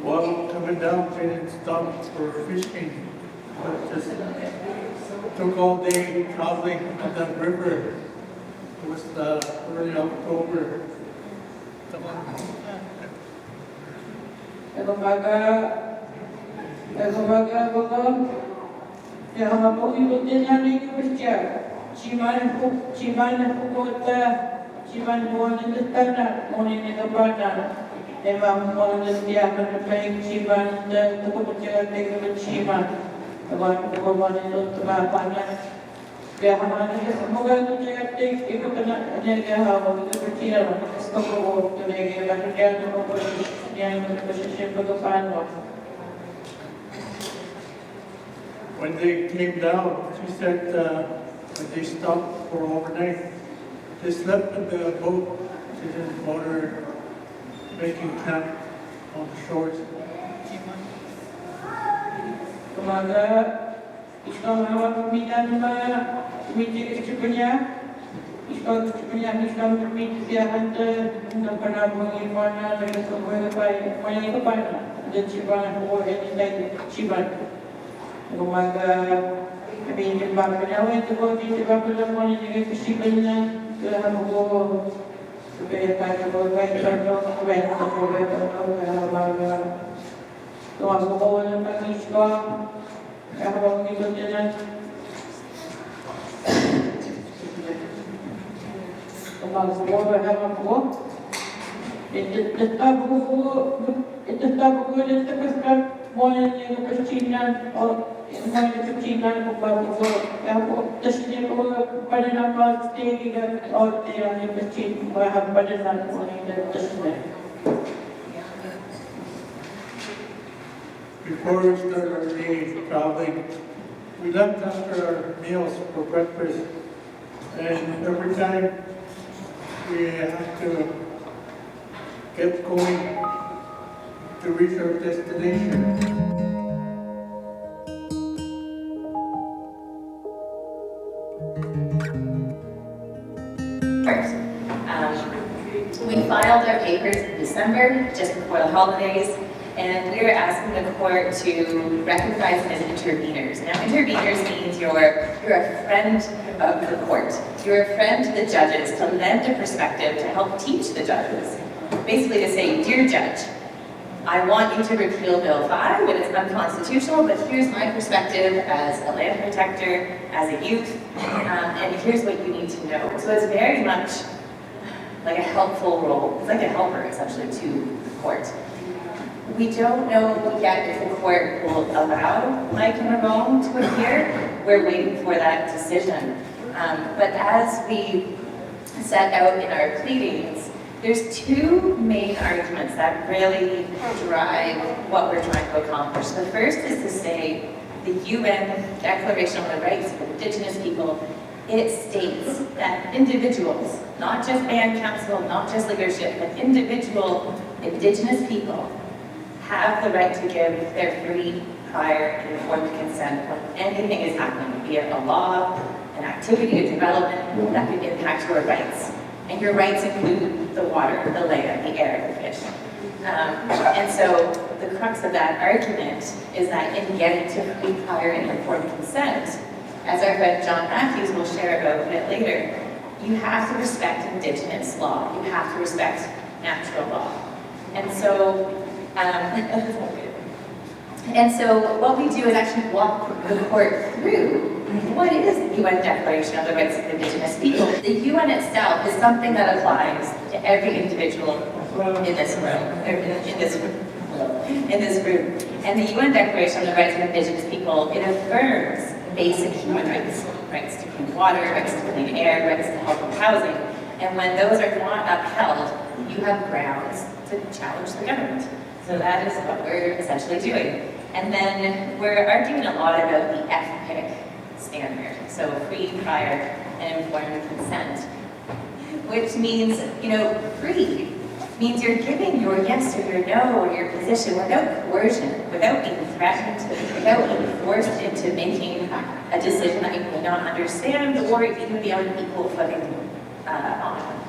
Well, coming down, they didn't stop for fishing, but just took all day traveling on that river. It was early October. When they came down, she said when they stopped for overnight, they slept in the boat. She didn't bother making camp on the shores. Before we started our day traveling, we left after our meals for breakfast, and every time we had to get going to reach our destination. We filed our papers in December, just before the holidays, and we are asking the court to recognize as interveners. Now, interveners means you're a friend of the court. You're a friend to the judges, to lend a perspective, to help teach the judges. Basically to say, dear judge, I want you to repeal Bill 5, and it's unconstitutional, but here's my perspective as a land protector, as a youth, and here's what you need to know. So it's very much like a helpful role. It's like a helper, essentially, to the court. We don't know yet if the court will allow Mike and Ramon to appear. We're waiting for that decision. But as we set out in our pleadings, there's two main arguments that really drive what we're trying to accomplish. The first is to say the UN Declaration on the Rights of Indigenous People, it states that individuals, not just band council, not just leadership, but individual Indigenous people have the right to give their free, prior, and informed consent when anything is happening, be it a law, an activity, a development that could impact your rights. And your rights include the water, the land, the air, the fish. And so the crux of that argument is that in getting to free, prior, and informed consent, as our friend John Matthews will share about a bit later, you have to respect Indigenous law. You have to respect natural law. And so, what we do is actually walk the court through what is the UN Declaration of the Rights of Indigenous People? The UN itself is something that applies to every individual in this room, in this group. And the UN Declaration of the Rights of Indigenous People, it affirms basic human rights, rights to clean water, rights to clean air, rights to health and housing. And when those are not upheld, you have grounds to challenge the government. So that is what we're essentially doing. And then we're arguing a lot about the FPIC standard, so free, prior, and informed consent, which means, free means you're giving your yes or your no or your position without coercion, without being threatened, without being forced into making a decision that you may not understand or even be on equal footing on.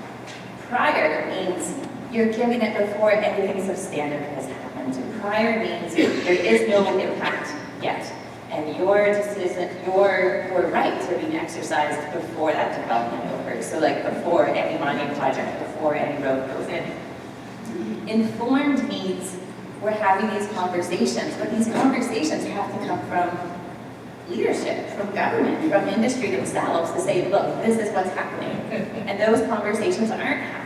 Prior means you're giving it before anything substantive has happened. Prior means there is no impact yet, and your decision, your rights are being exercised before that development occurs. So like before any mining project, before any road goes in. Informed means we're having these conversations, but these conversations have to come from leadership, from government, from industry themselves to say, look, this is what's happening. And those conversations aren't happening.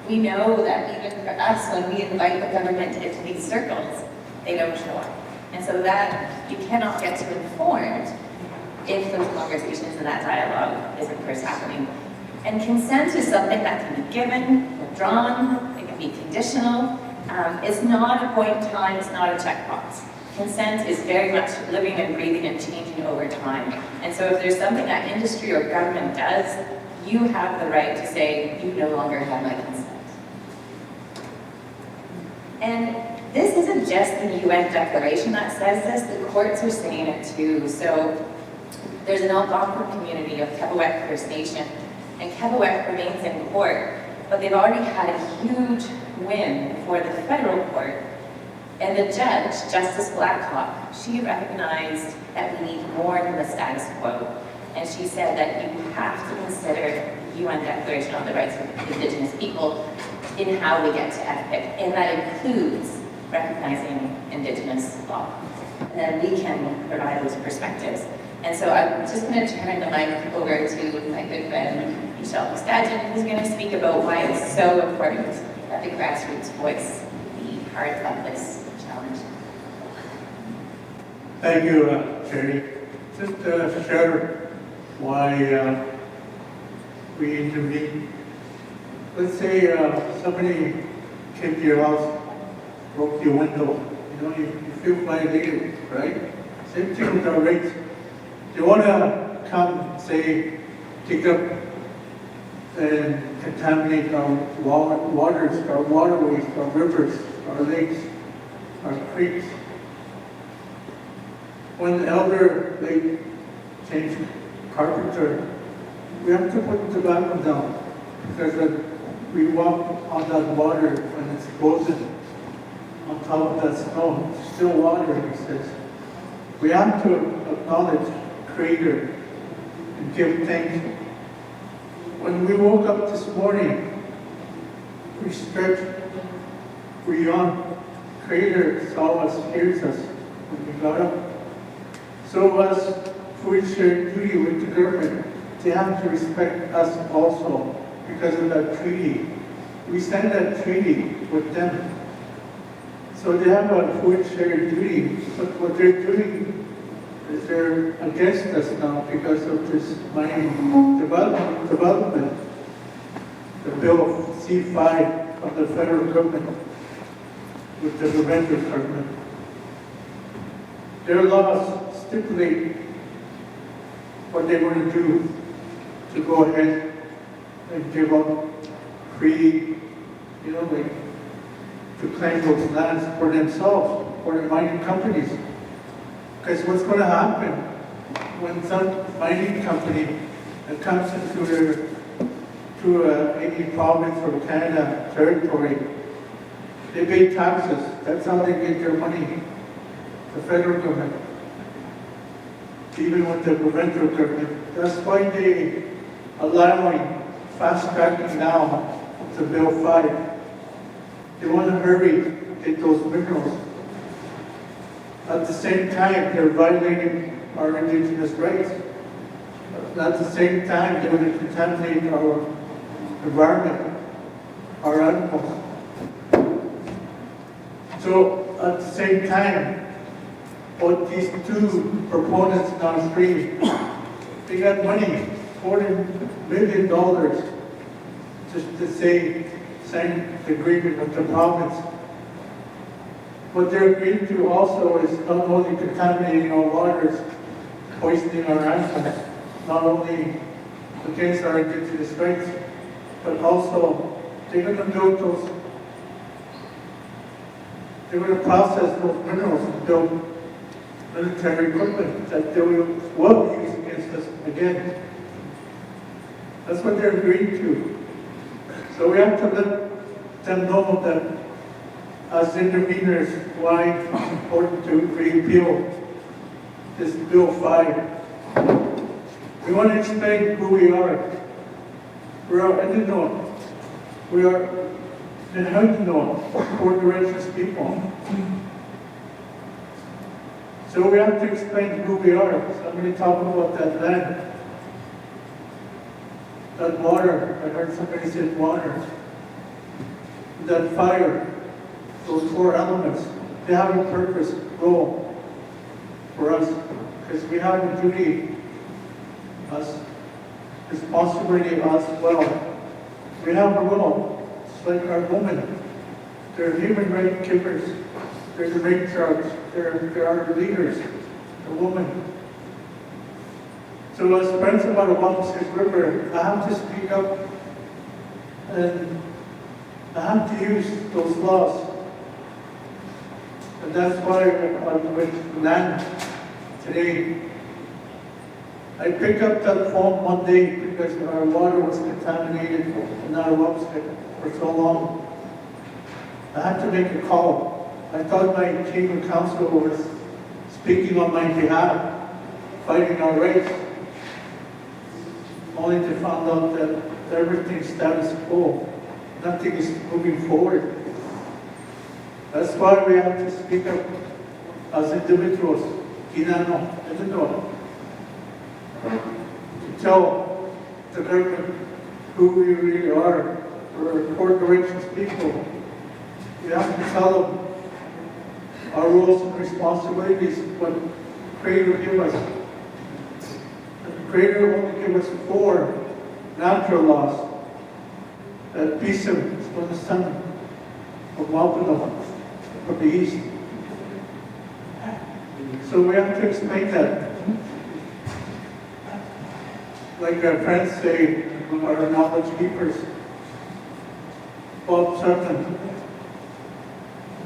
We know that even for us, when we invite the government into these circles, they don't show up. And so that you cannot get to informed if those conversations and that dialogue isn't first happening. And consent is something that can be given, withdrawn, it can be conditional. It's not a point in time, it's not a checkbox. Consent is very much living and breathing and changing over time. And so if there's something that industry or government does, you have the right to say, you no longer have my consent. And this isn't just the UN Declaration that says this, the courts are saying it too. So there's an Algonquin community of Attawapiskat First Nation, and Attawapiskat remains in court, but they've already had a huge win before the federal court. And the judge, Justice Blackhawk, she recognized that we need more than the status quo. And she said that you have to consider the UN Declaration on the Rights of Indigenous People in how we get to FPIC, and that includes recognizing Indigenous law. And then we can provide those perspectives. And so I'm just going to turn the mic over to my good friend, Michelle Mustajin, who's going to speak about why it's so important that the grassroots voice be part of this challenge. Thank you, Sherry. Just to share why we intervene. Let's say somebody came to your house, broke your window. You feel violated, right? Same thing with our rights. You want to come, say, take up and contaminate our waters, our waterways, our rivers, our lakes, our creeks. When the elder late James Carpenter, we have to put the tobacco down because we walk on that water when it's frozen on top of that snow. It's still water, he says. We have to acknowledge Creator and give thanks. When we woke up this morning, we stretched, we yawned. Creator saw us, hears us when we got up. So as we share duty with the government, they have to respect us also because of that treaty. We signed that treaty with them. So they have a food share duty, but what they're doing is they're against us now because of this mining development. The bill C-5 of the federal government with the provincial government. Their laws stipulate what they want to do to go ahead and give up free, to claim those lands for themselves, for the mining companies. Because what's going to happen when some mining company that comes into any province or Canada territory, they pay taxes. That's how they get their money, the federal government. Even with the provincial government. That's why they allowing fast tracking now to Bill 5. They want to hurry to get those minerals. At the same time, they're violating our Indigenous rights. At the same time, they're going to contaminate our environment, our animals. So at the same time, what these two proponents downstream, they got money, $40 million, just to say, sign the agreement with the province. What they're agreeing to also is not only contaminating our waters, poisoning our animals, not only against our indigenous rights, but also they're going to build those, they're going to process those minerals and build military equipment that they will use against us again. That's what they're agreeing to. So we have to let them know that as interveners, why it's important to repeal this Bill 5. We want to explain who we are. We are Indigenous. We are the Haudenosaunee, Four Directions people. So we have to explain who we are. So I'm going to talk about that land, that water. I heard somebody say water. That fire, those four elements, they have a purpose, role for us, because we have a duty, us, responsibility as well. We have a role, it's like our women. They're human rights givers, they're the matriarchs, they're our leaders, the women. So as friends of Attawapiskat River, I have to speak up and I have to use those laws. And that's why I'm with land today. I picked up that phone one day because our water was contaminated in Attawapiskat for so long. I had to make a call. I thought my team of council was speaking on my behalf, fighting our rights, only to find out that everything's status quo. Nothing is moving forward. That's why we have to speak up as individuals, Kinano, Indigenous, to tell the government who we really are. We're Four Directions people. We have to tell them our roles and responsibilities, what the Creator gave us. And the Creator only gave us 4 natural laws. That Pisum is from the sun of Malpino, from the east. So we have to explain that. Like our friends say, our knowledge keepers, Bob Sutton,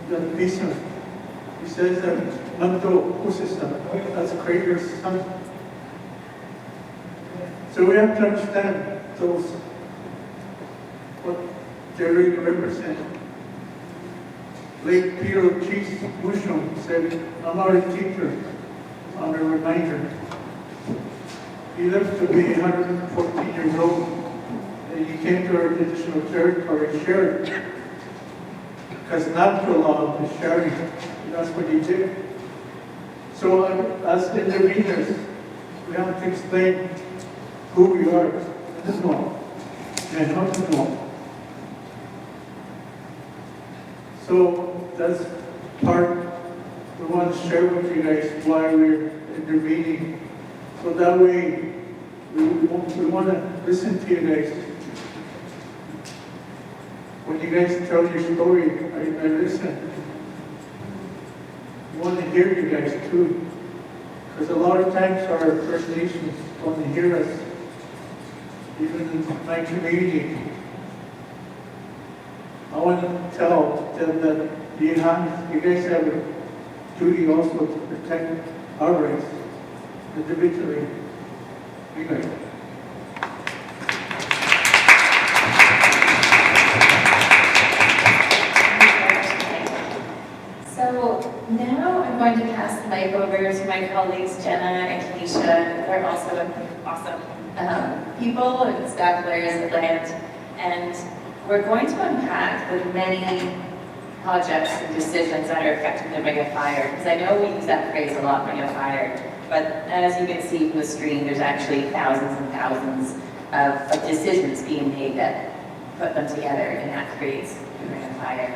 the Pisum, he says that Manto system, that's Creator's son. So we have to understand those, what they really represent. Late Peter Cheese Mooso said, I'm not a teacher, I'm a reminder. He lived to be 114 years old, and he came to our traditional territory, shared, because natural law is sharing, and that's what he did. So as interveners, we have to explain who we are, this one, and how to know. So that's part we want to share with you guys why we're intervening. So that way we want to listen to you guys. When you guys tell your story, I listen. We want to hear you guys too. Because a lot of times our First Nations want to hear us. Even in my community, I want to tell them that you guys have a duty also to protect our rights individually. Anyway. So now I'm going to pass the mic over to my colleagues Jenna and Keisha. They're also awesome people and staff layers of land. And we're going to unpack the many projects and decisions that are affecting the Ring of Fire. Because I know we use that phrase a lot, Ring of Fire. But as you can see from the screen, there's actually thousands and thousands of decisions being made that put them together, and that creates the ring of fire.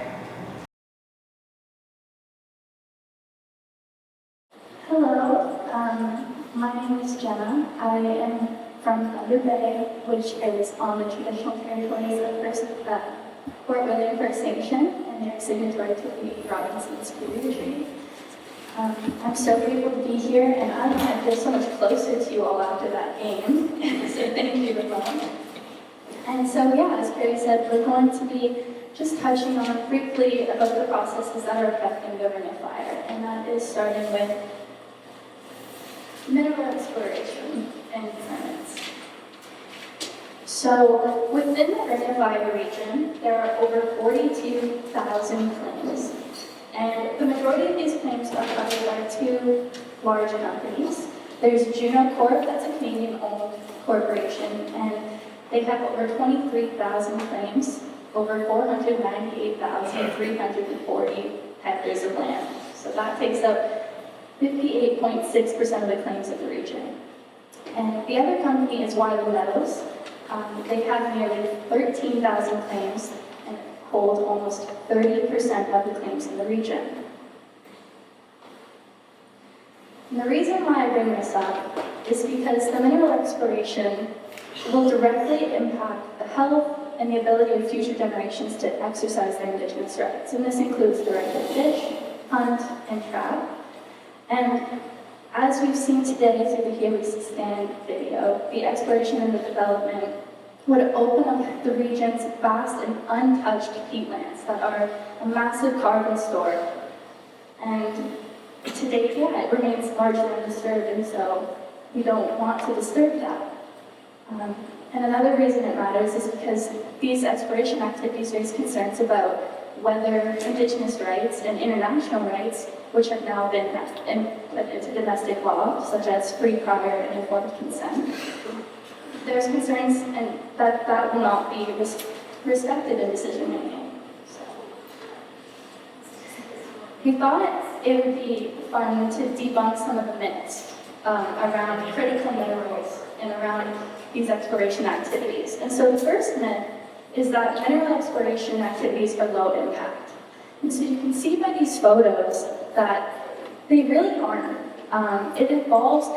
Hello, my name is Jenna. I am from Thunder Bay, which is on the traditional territories of Fort William First Nation, and they're signatory to the Robinson's Creative Treaty. I'm so grateful to be here, and I feel so much closer to you all after that game, so thank you everyone. And so yeah, as Carrie said, we're going to be just touching on briefly about the processes that are affecting the ring of fire, and that is starting with mineral exploration and permits. So within the Ring of Fire region, there are over 42,000 claims. And the majority of these claims are covered by two large companies. There's Juno Corp, that's a Canadian-owned corporation, and they have over 23,000 claims, over 498,340 hectares of land. So that takes up 58.6% of the claims of the region. And the other company is Wiley Meadows. They have nearly 13,000 claims and hold almost 30% of the claims in the region. And the reason why I bring this up is because the mineral exploration will directly impact the health and the ability of future generations to exercise their Indigenous rights. And this includes the right to fish, hunt, and trap. And as we've seen today through the Here We Stand video, the exploration and the development would open up the region's vast and untouched peatlands that are a massive carbon store. And to date, yeah, it remains largely undisturbed, and so we don't want to disturb that. And another reason it matters is because these exploration activities raise concerns about whether Indigenous rights and international rights, which have now been put into domestic law, such as free, prior, and informed consent, there's concerns and that will not be respected in decision making. So, we thought it would be fun to debunk some of the myths around critical minerals and around these exploration activities. And so the first myth is that mineral exploration activities are low impact. And so you can see by these photos that they really aren't. It involves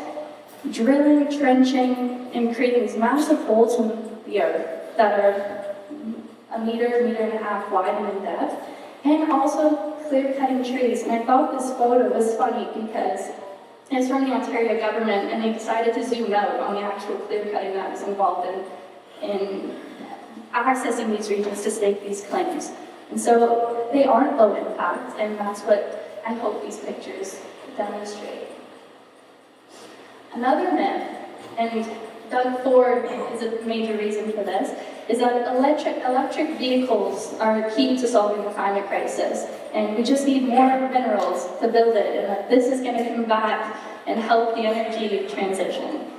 drilling, trenching, and creating these massive holes in the earth that are a meter and a half wide and in depth, and also clear-cutting trees. And I thought this photo was funny because it's from the Ontario government, and they decided to zoom out on the actual clear-cutting that was involved in accessing these regions to stake these claims. And so they aren't low impact, and that's what I hope these pictures demonstrate. Another myth, and Doug Ford is a major reason for this, is that electric vehicles are key to solving the climate crisis, and we just need more minerals to build it, and that this is going to come back and help the energy transition.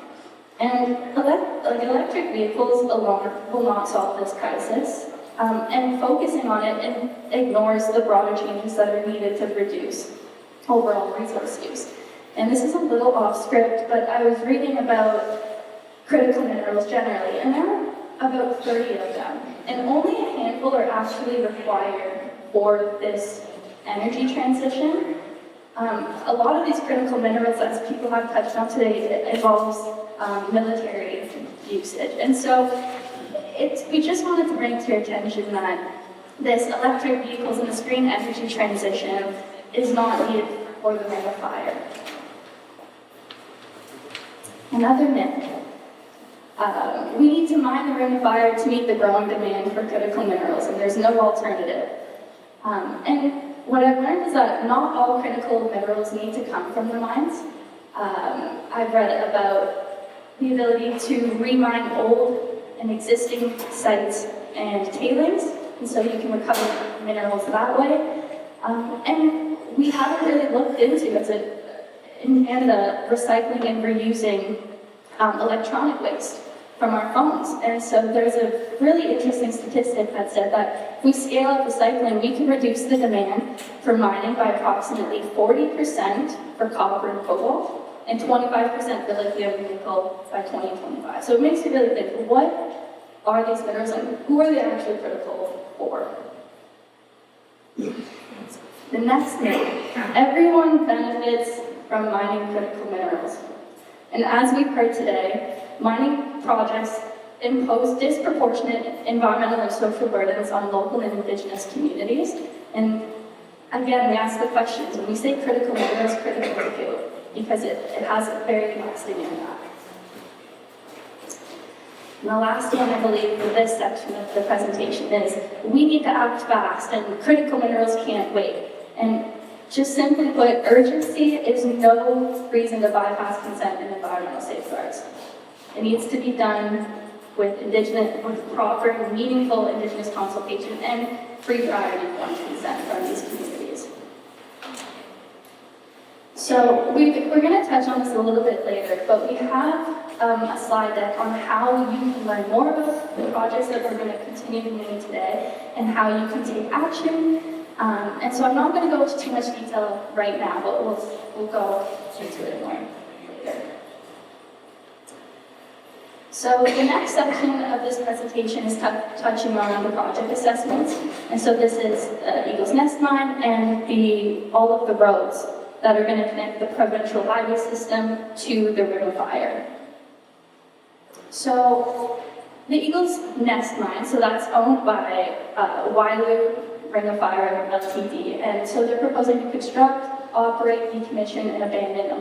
And electric vehicles alone will not solve this crisis, and focusing on it ignores the broader changes that are needed to reduce overall resource use. And this is a little off script, but I was reading about critical minerals generally, and there are about 30 of them, and only a handful are actually required for this energy transition. A lot of these critical minerals, as people have touched on today, involves military usage. And so we just wanted to bring to your attention that this electric vehicles and this green energy transition is not needed for the Ring of Fire. Another myth. We need to mine the Ring of Fire to meet the growing demand for critical minerals, and there's no alternative. And what I've learned is that not all critical minerals need to come from the mines. I've read about the ability to remine old and existing sites and tailings, and so you can recover minerals that way. And we haven't really looked into, in Canada, recycling and reusing electronic waste from our phones. And so there's a really interesting statistic that said that if we scale up recycling, we can reduce the demand for mining by approximately 40% for copper and cobalt, and 25% for lithium nickel by 2025. So it makes you really think, what are these minerals and who are they actually critical for? The next myth, everyone benefits from mining critical minerals. And as we've heard today, mining projects impose disproportionate environmental and social burdens on local and Indigenous communities. And again, we ask the questions, when we say critical minerals, critical to who? Because it has a very lasting impact. And the last one, I believe, for this section of the presentation is, we need to act fast, and critical minerals can't wait. And just simply put, urgency is no reason to bypass consent and environmental safeguards. It needs to be done with proper, meaningful Indigenous consultation and free, prior, and informed consent from these communities. So we're going to touch on this a little bit later, but we have a slide deck on how you can learn more about the projects that we're going to continue doing today and how you can take action. And so I'm not going to go into too much detail right now, but we'll go into it more later. So the next section of this presentation is touching on the project assessments. And so this is Eagle's Nest Mine and all of the roads that are going to connect the provincial highway system to the Ring of Fire. So the Eagle's Nest Mine, so that's owned by Wailu Ring of Fire Ltd. And so they're proposing to construct, operate, decommission, and abandon a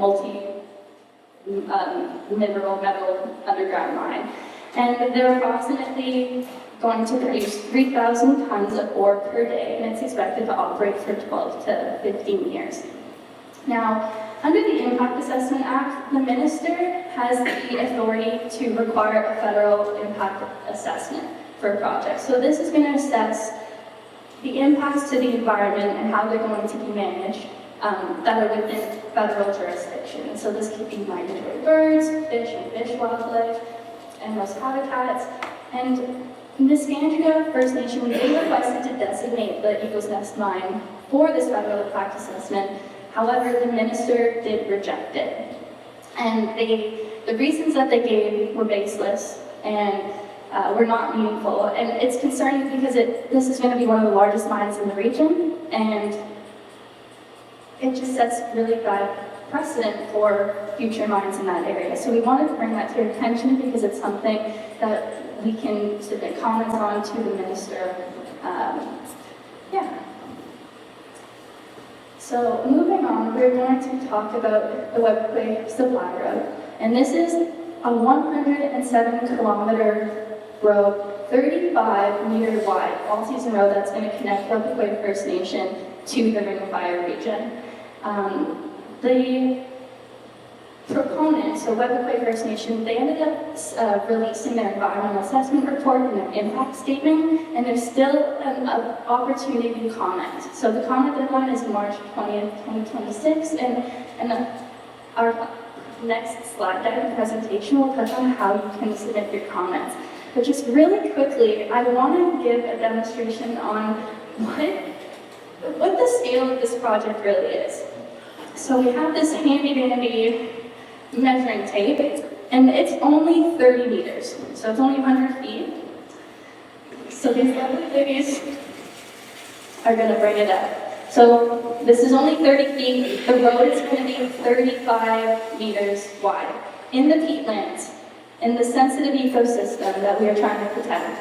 mineral metal underground mine. And they're approximately going to produce 3,000 tons of ore per day, and it's expected to operate for 12 to 15 years. Now, under the Impact Assessment Act, the minister has the authority to require a federal impact assessment for a project. So this is going to assess the impacts to the environment and how they're going to be managed that are within federal jurisdiction. And so this could be migratory birds, fish and fish wildlife, and most habitats. And the Cree First Nation, they requested to designate the Eagle's Nest Mine for this federal impact assessment. However, the minister did reject it. And the reasons that they gave were baseless and were not meaningful. And it's concerning because this is going to be one of the largest mines in the region, and it just sets really bad precedent for future mines in that area. So we wanted to bring that to your attention because it's something that we can submit comments on to the minister. So moving on, we're going to talk about the Webquay Supply Road. And this is a 107-kilometer road, 35-meter wide, all-season road that's going to connect Webquay First Nation to the Ring of Fire region. The proponents, so Webquay First Nation, they ended up releasing their environmental assessment report and their impact statement, and there's still an opportunity to comment. So the comment deadline is March 20th, 2026, and our next slide deck presentation will touch on how you can submit your comments. But just really quickly, I want to give a demonstration on what the scale of this project really is. So we have this handy-dandy measuring tape, and it's only 30 meters, so it's only 100 feet. So these lovely ladies are going to bring it up. So this is only 30 feet. The road is going to be 35 meters wide in the peatlands, in the sensitive ecosystem that we are trying to protect.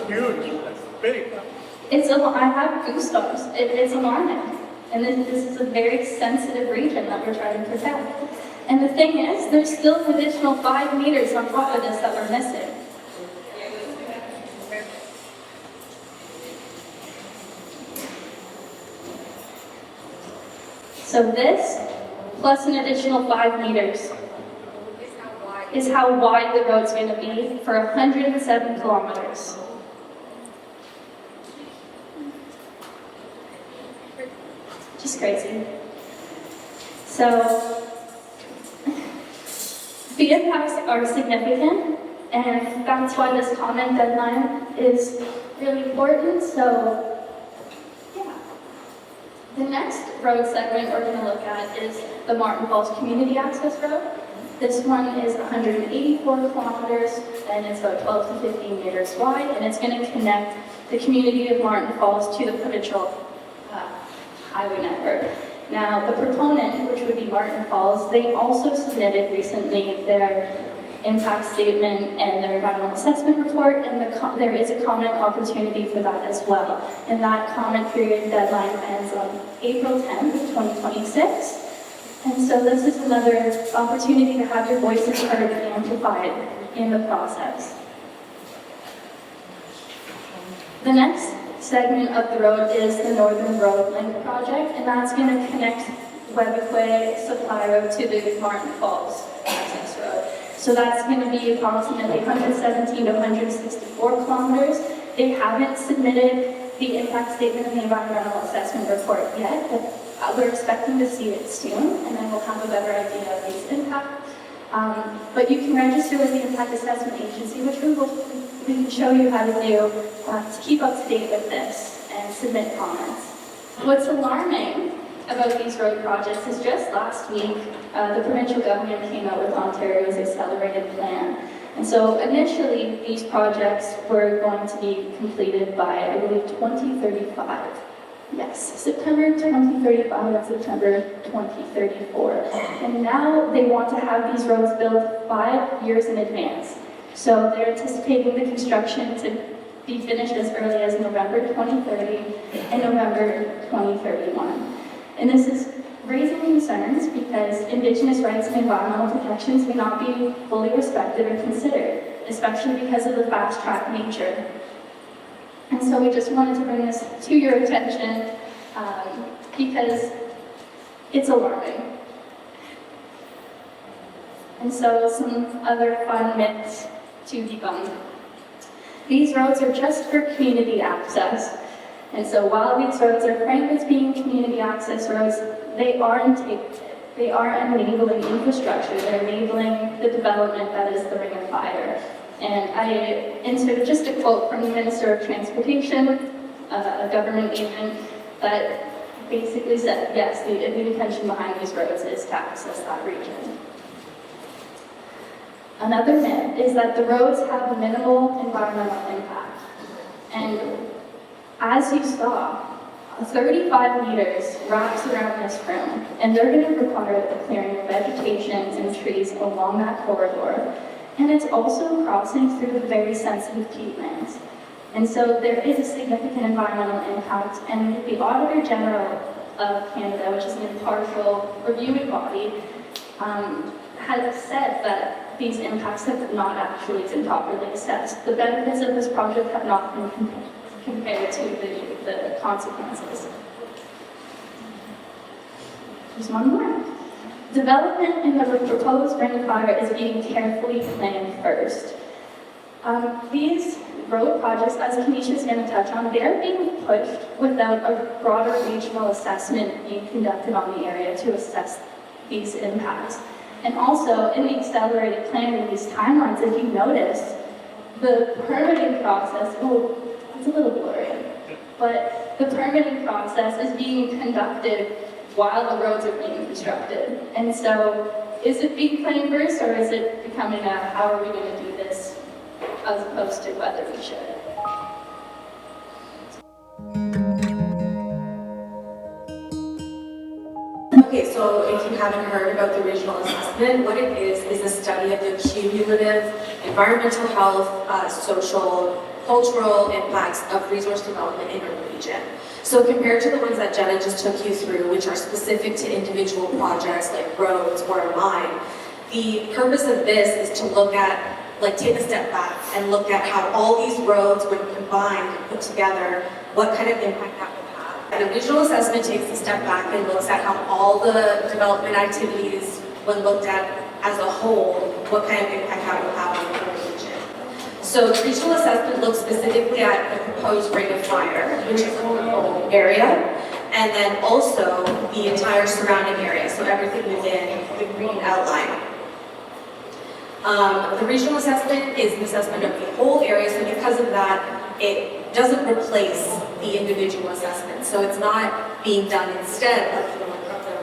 Huge, that's big. I have goosebumps. It's alarming. And this is a very sensitive region that we're trying to protect. And the thing is, there's still an additional 5 meters on top of this that we're missing. So this, plus an additional 5 meters, is how wide the road's going to be for 107 kilometers. Just crazy. So the impacts are significant, And that's why this comment deadline is really important. So, yeah. The next road segment we're going to look at is the Martin Falls Community Access Road. This one is 184 kilometers, and it's about 12 to 15 meters wide, and it's going to connect the community of Martin Falls to the provincial highway network. Now, the proponent, which would be Martin Falls, they also submitted recently their impact statement and their environmental assessment report, and there is a comment opportunity for that as well. And that comment period deadline ends on April 10th, 2026. And so this is another opportunity to have your voices heard and amplified in the process. The next segment of the road is the Northern Road Link project, and that's going to connect Webequie Supply Road to the Martin Falls access road. So that's going to be approximately 117 to 164 kilometers. They haven't submitted the impact statement and the environmental assessment report yet, but we're expecting to see it soon, and then we'll have a better idea of these impacts. But you can register with the Impact Assessment Agency, which we can show you how to do to keep up to date with this and submit comments. What's alarming about these road projects is just last week, the provincial government came out with Ontario's accelerated plan. And so initially, these projects were going to be completed by, I believe, 2035. Yes, September 2035 and September 2034. And now they want to have these roads built 5 years in advance. So they're anticipating the construction to be finished as early as November 2030 and November 2031. And this is raising concerns because Indigenous rights and environmental protections may not be fully respected or considered, especially because of the fast-track nature. And so we just wanted to bring this to your attention because it's alarming. And so some other fun myths to debunk. These roads are just for community access. And so while these roads are framed as being community access roads, they are enabling infrastructure. They're enabling the development that is the Ring of Fire. And I inserted just a quote from the Minister of Transportation, a government agent, that basically said, yes, the intention behind these roads is to access that region. Another myth is that the roads have minimal environmental impact. And as you saw, 35 meters wraps around this room, and they're going to require the clearing of vegetation and trees along that corridor. And it's also crossing through the very sensitive peatlands. And so there is a significant environmental impact, and the Auditor General of Canada, which is an impartial reviewing body, has said that these impacts have not actually been properly assessed. The benefits of this project have not been compared to the consequences. There's one more. Development in the proposed Ring of Fire is being carefully planned first. These road projects, as Kenisha is going to touch on, they're being pushed without a broader regional assessment being conducted on the area to assess these impacts. And also, in the accelerated plan in these timelines, if you notice, the permitting process, oh, it's a little blurry, but the permitting process is being conducted while the roads are being constructed. And so, is it being planned first, or is it becoming a, how are we going to do this, as opposed to whether we should? Okay, so if you haven't heard about the regional assessment, what it is a study of the cumulative environmental health, social, cultural impacts of resource development in a region. So compared to the ones that Jenna just took you through, which are specific to individual projects like roads or a mine, the purpose of this is to look at, like take a step back and look at how all these roads, when combined, put together, what kind of impact that will have. The regional assessment takes a step back and looks at how all the development activities, when looked at as a whole, what kind of impact that will have on the region. So the regional assessment looks specifically at the proposed Ring of Fire, which is the whole area, and then also the entire surrounding area, so everything within the green outline. The regional assessment is an assessment of the whole area, so because of that, it doesn't replace the individual assessment. So it's not being done instead of the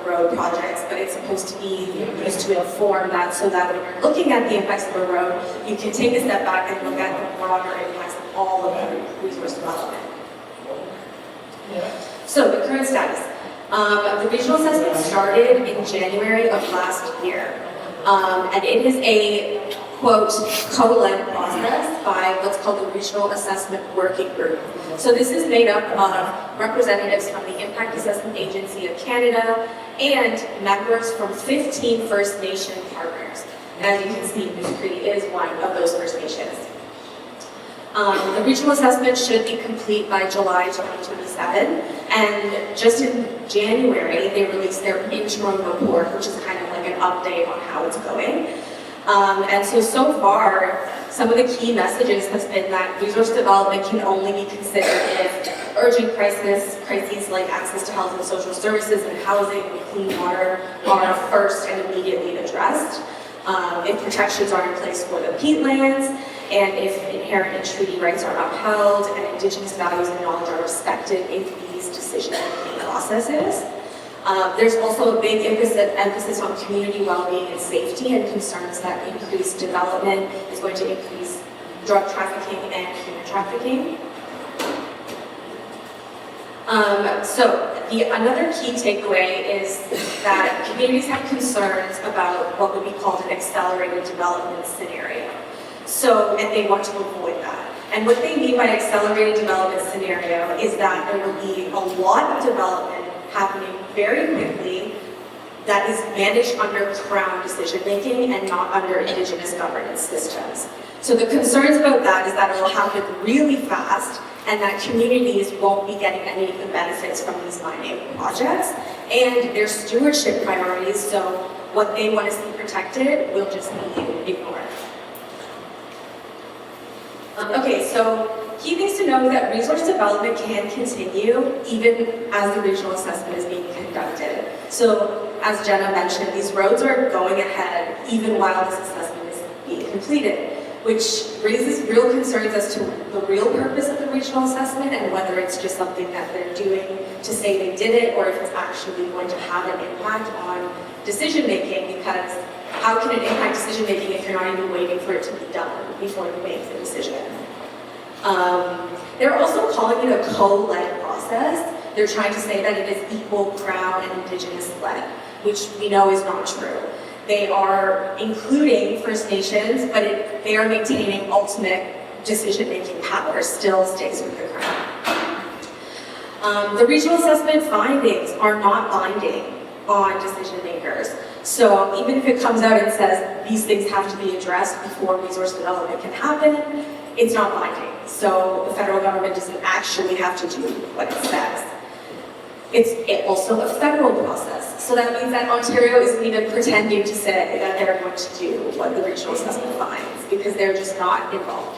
road projects, but it's supposed to be used to inform that, so that when you're looking at the impacts of a road, you can take a step back and look at the broader impacts of all of the resource development. So the current status. The regional assessment started in January of last year. And it is a, quote, co-led process by what's called the Regional Assessment Working Group. So this is made up of representatives from the Impact Assessment Agency of Canada and members from 15 First Nation partners. And as you can see, Mooso Siibi is one of those First Nations. The regional assessment should be complete by July 2027, and just in January, they released their interim report, which is kind of like an update on how it's going. And so far, some of the key messages has been that resource development can only be considered if urgent crises like access to health and social services and housing and clean water are first and immediately addressed, if protections are in place for the peatlands, and if inherent and treaty rights are upheld and Indigenous values and knowledge are respected in these decision-making processes. There's also a big emphasis on community well-being and safety, and concerns that increased development is going to increase drug trafficking and human trafficking. Another key takeaway is that communities have concerns about what would be called an accelerated development scenario. And they want to avoid that. And what they mean by accelerated development scenario is that there will be a lot of development happening very quickly that is managed under Crown decision-making and not under Indigenous governance systems. So the concerns about that is that it will happen really fast and that communities won't be getting any of the benefits from these mining projects, and their stewardship priorities, so what they want to see protected, will just be ignored. Okay, so key things to know is that resource development can continue even as the regional assessment is being conducted. So as Jenna mentioned, these roads are going ahead even while this assessment is being completed, which raises real concerns as to the real purpose of the regional assessment and whether it's just something that they're doing to say they did it, or if it's actually going to have an impact on decision-making, because how can it impact decision-making if you're not even waiting for it to be done before you make the decision? They're also calling it a co-led process. They're trying to say that it is equal Crown and Indigenous-led, which we know is not true. They are including First Nations, but they are maintaining ultimate decision-making power, still stays with the Crown. The regional assessment findings are not binding on decision makers. So even if it comes out and says these things have to be addressed before resource development can happen, it's not binding. So the federal government doesn't actually have to do what it says. It's also a federal process. So that means that Ontario isn't even pretending to say that they're going to do what the regional assessment finds, because they're just not involved.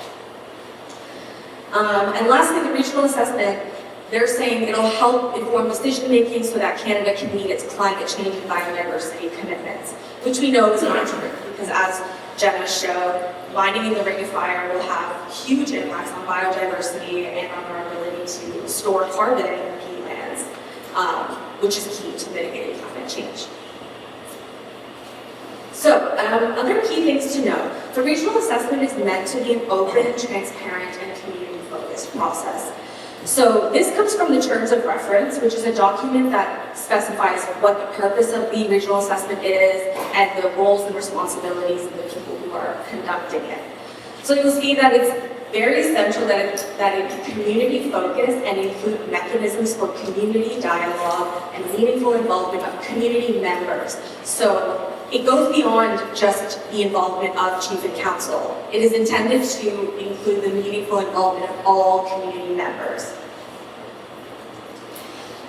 And lastly, the regional assessment, they're saying it'll help inform decision-making so that Canada can meet its climate change and biodiversity commitments, which we know is not true, because as Jenna showed, mining in the Ring of Fire will have huge impacts on biodiversity and on our ability to store carbon in the peatlands, which is key to mitigating climate change. So, other key things to know. The regional assessment is meant to be an open, transparent, and community-focused process. So this comes from the Terms of Reference, which is a document that specifies what the purpose of the regional assessment is and the roles and responsibilities of the people who are conducting it. So you'll see that it's very essential that it's community-focused and include mechanisms for community dialogue and meaningful involvement of community members. So it goes beyond just the involvement of Chief and Council. It is intended to include the meaningful involvement of all community members.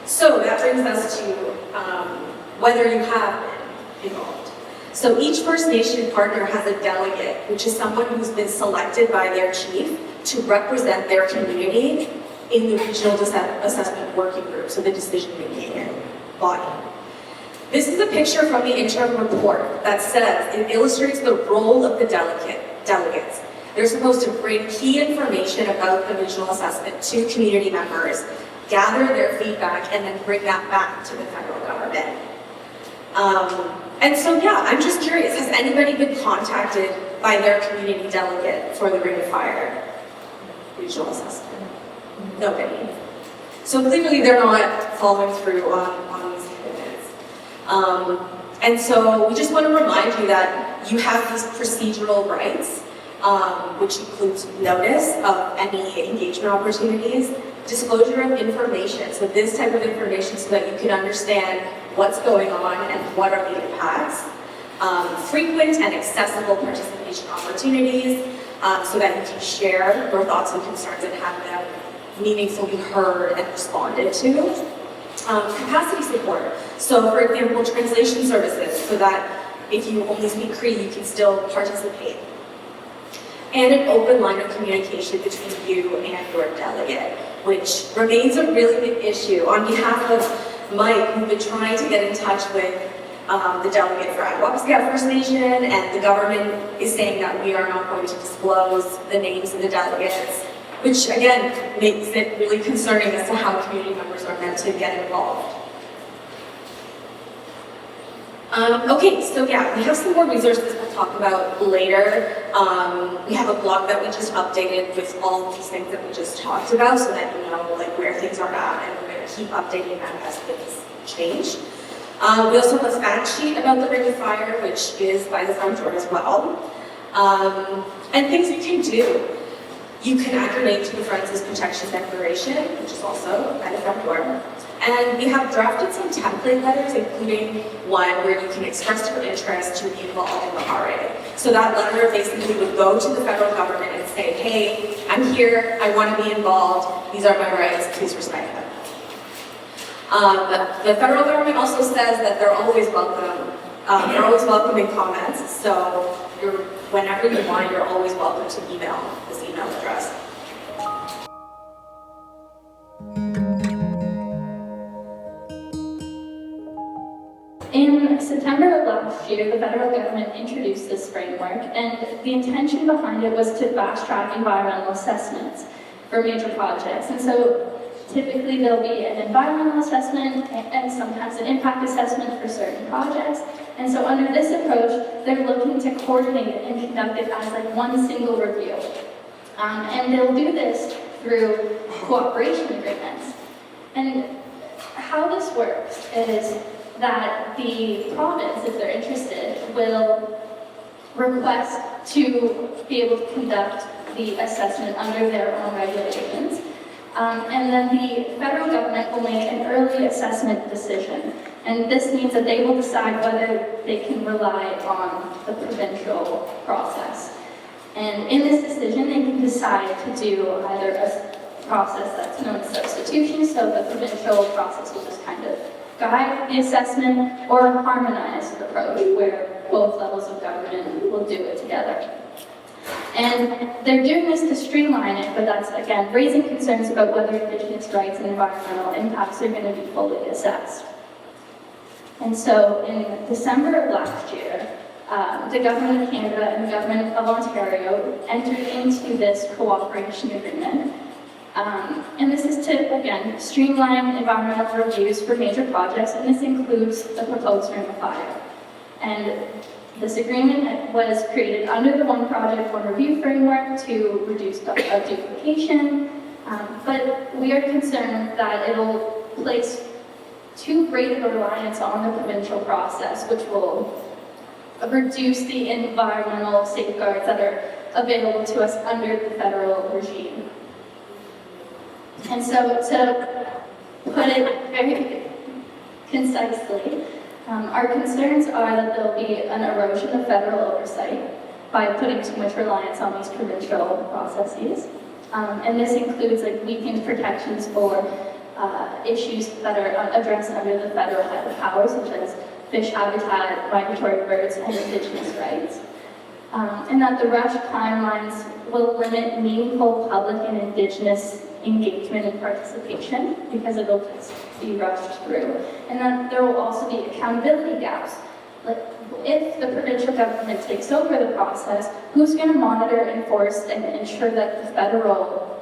So that brings us to whether you have been involved. So each First Nation partner has a delegate, which is someone who's been selected by their chief to represent their community in the Regional Assessment Working Group, so the decision-making body. This is a picture from the interim report that says it illustrates the role of the delegates. They're supposed to bring key information about the regional assessment to community members, gather their feedback, and then bring that back to the federal government. And so, yeah, I'm just curious, has anybody been contacted by their community delegate for the Ring of Fire regional assessment? Nobody. So clearly they're not following through on these commitments. And so we just want to remind you that you have these procedural rights, which includes notice of any engagement opportunities, disclosure of information, so this type of information so that you can understand what's going on and what are the impacts, frequent and accessible participation opportunities, so that you can share your thoughts and concerns and have them meaningfully heard and responded to. Capacity support, so for example, translation services, so that if you only speak Cree, you can still participate. And an open line of communication between you and your delegate, which remains a really big issue. On behalf of Mike, we've been trying to get in touch with the delegate for Attawapiskat First Nation, and the government is saying that we are not going to disclose the names of the delegates, which again makes it really concerning as to how community members are meant to get involved. Okay, so yeah, we have some more resources we'll talk about later. We have a blog that we just updated with all of these things that we just talked about, so that you know like where things are at, and we're going to keep updating that as things change. We also have a fact sheet about the Ring of Fire, which is by the front door as well. And things you can do. You can add your name to the Friends' Protection Declaration, which is also by the front door. And we have drafted some template letters, including one where you can express your interest to be involved in the RA. So that letter basically would go to the federal government and say, hey, I'm here, I want to be involved, these are my rights, please respect them. The federal government also says that they're always welcome. They're always welcoming comments, so whenever you want, you're always welcome to email this email address. In September of last year, the federal government introduced this framework, and the intention behind it was to fast-track environmental assessments for major projects. And so typically there'll be an environmental assessment and sometimes an impact assessment for certain projects. And so under this approach, they're looking to coordinate it and conduct it as like one single review. And they'll do this through cooperation agreements. And how this works is that the province, if they're interested, will request to be able to conduct the assessment under their own regulations. And then the federal government will make an early assessment decision. And this means that they will decide whether they can rely on the provincial process. And in this decision, they can decide to do either a process that's known as substitution, so the provincial process will just kind of guide the assessment, or a harmonized approach where both levels of government will do it together. And they're doing this to streamline it, but that's, again, raising concerns about whether Indigenous rights and environmental impacts are going to be fully assessed. And so in December of last year, the Government of Canada and the Government of Ontario entered into this cooperation agreement. And this is to, again, streamline environmental reviews for major projects, and this includes the proposed Ring of Fire. And this agreement was created under the One Project, One Review framework to reduce duplication, but we are concerned that it'll place too great of a reliance on the provincial process, which will reduce the environmental safeguards that are available to us under the federal regime. And so, to put it very concisely, our concerns are that there will be an erosion of federal oversight by putting too much reliance on these provincial processes. And this includes like weakened protections for issues that are addressed under the federal powers, such as fish habitat, migratory birds, and Indigenous rights. And that the rushed timelines will limit meaningful public and Indigenous engagement and participation because it'll just be rushed through. And then there will also be accountability gaps. Like, if the provincial government takes over the process, who's going to monitor, enforce, and ensure that the federal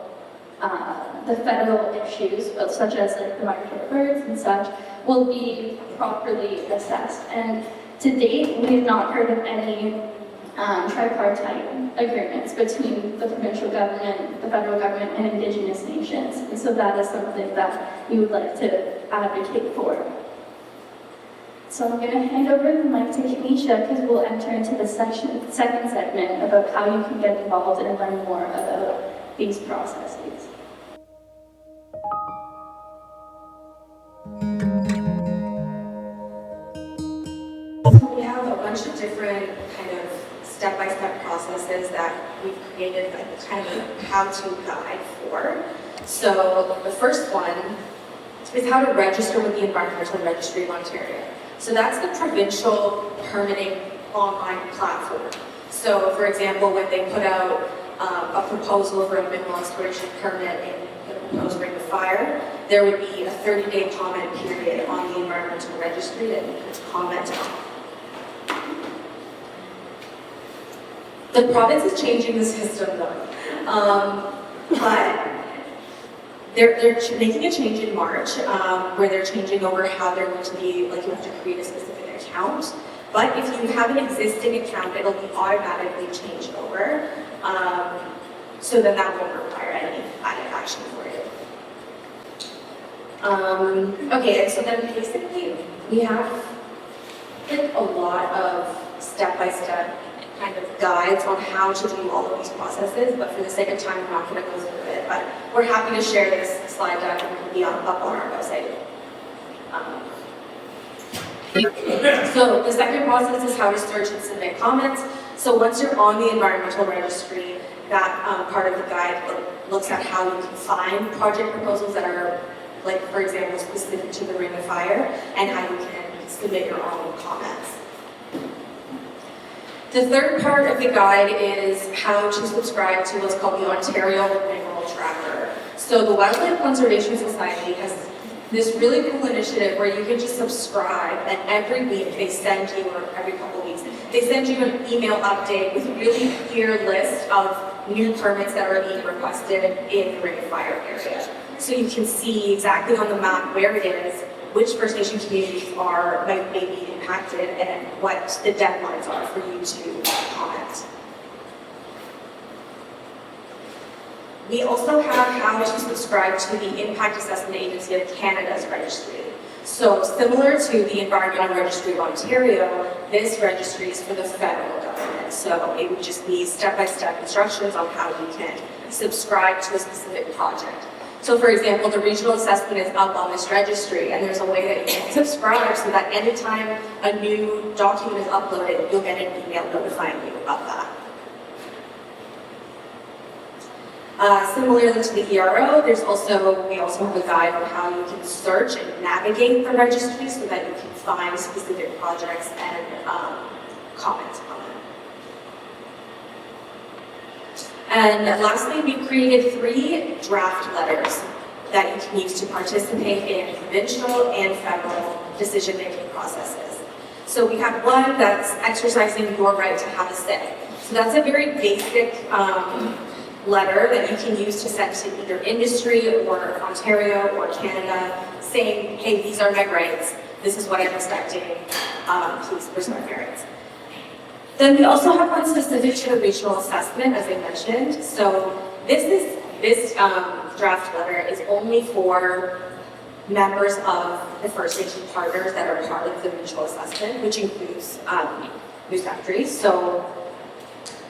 issues, such as like the migratory birds and such, will be properly assessed? And to date, we have not heard of any tripartite agreements between the provincial government, the federal government, and Indigenous nations. And so that is something that we would like to advocate for. So I'm going to hand over the mic to Kenisha because we'll enter into the second segment about how you can get involved and learn more about these processes. We have a bunch of different kind of step-by-step processes that we've created a kind of a how-to guide for. So the first one is how to register with the Environmental Registry of Ontario. So that's the provincial permitting online platform. So for example, when they put out a proposal for a mineral exploration permit in the proposed ring of fire, there would be a 30-day comment period on the environmental registry that you could comment on. The province is changing the system though, but they're making a change in March where they're changing over how they're going to be, like you have to create a specific account. But if you have an existing account, it'll be automatically changed over. So then that won't require any added action for you. Okay, and so then basically we have like a lot of step-by-step kind of guides on how to do all of these processes, but for the sake of time, I'm not going to go through it. But we're happy to share this slide deck and it will be up on our website. So the second process is how to search and submit comments. So once you're on the environmental registry, that part of the guide looks at how you can find project proposals that are, like, for example, specific to the ring of fire, and how you can submit your own comments. The third part of the guide is how to subscribe to what's called the Ontario Mineral Tracker. So the Wildlife Conservation Society has this really cool initiative where you can just subscribe, and every week they send you, or every couple of weeks, they send you an email update with a really clear list of new permits that are being requested in the Ring of Fire area. So you can see exactly on the map where it is, which First Nation communities may be impacted, and what the deadlines are for you to comment. We also have how to subscribe to the Impact Assessment Agency of Canada's registry. So similar to the Environmental Registry of Ontario, this registry is for the federal government. So it would just be step-by-step instructions on how you can subscribe to a specific project. So for example, the regional assessment is up on this registry, and there's a way that you can subscribe so that anytime a new document is uploaded, you'll get an email notifying you about that. Similarly to the ERO, we also have a guide on how you can search and navigate the registry so that you can find specific projects and comment on them. And lastly, we created 3 draft letters that you can use to participate in provincial and federal decision-making processes. So we have one that's exercising your right to have a say. So that's a very basic letter that you can use to send to either industry or Ontario or Canada, saying, hey, these are my rights, this is what I'm expecting, please respect my rights. Then we also have one specific to the regional assessment, as I mentioned. So this draft letter is only for members of the First Nation partners that are part of the regional assessment, which includes Mooso Siibi. So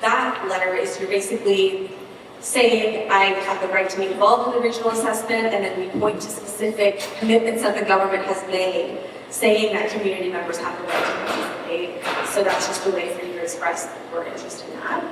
that letter is you're basically saying, I have the right to be involved in the regional assessment, and then we point to specific commitments that the government has made, saying that community members have the right to participate. So that's just a way for you to express your interest in that.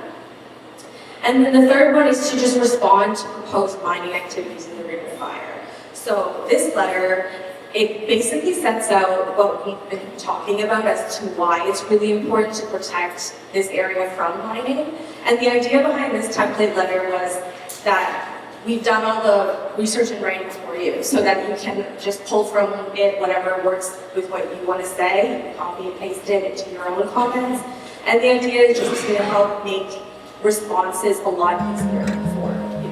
And then the third one is to just respond to proposed mining activities in the Ring of Fire. So this letter, it basically sets out what we've been talking about as to why it's really important to protect this area from mining. And the idea behind this template letter was that we've done all the research and writing for you so that you can just pull from it whatever works with what you want to say, copy and paste it into your own comments. And the idea is just to help make responses a lot easier for you.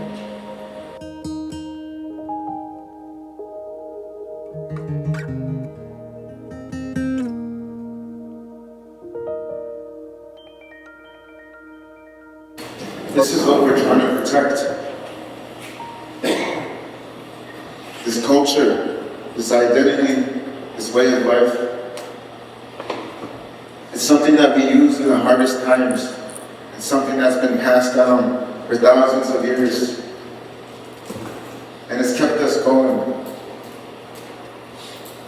This is what we're trying to protect. This culture, this identity, this way of life. It's something that we use in the hardest times. It's something that's been passed down for thousands of years. And it's kept us going.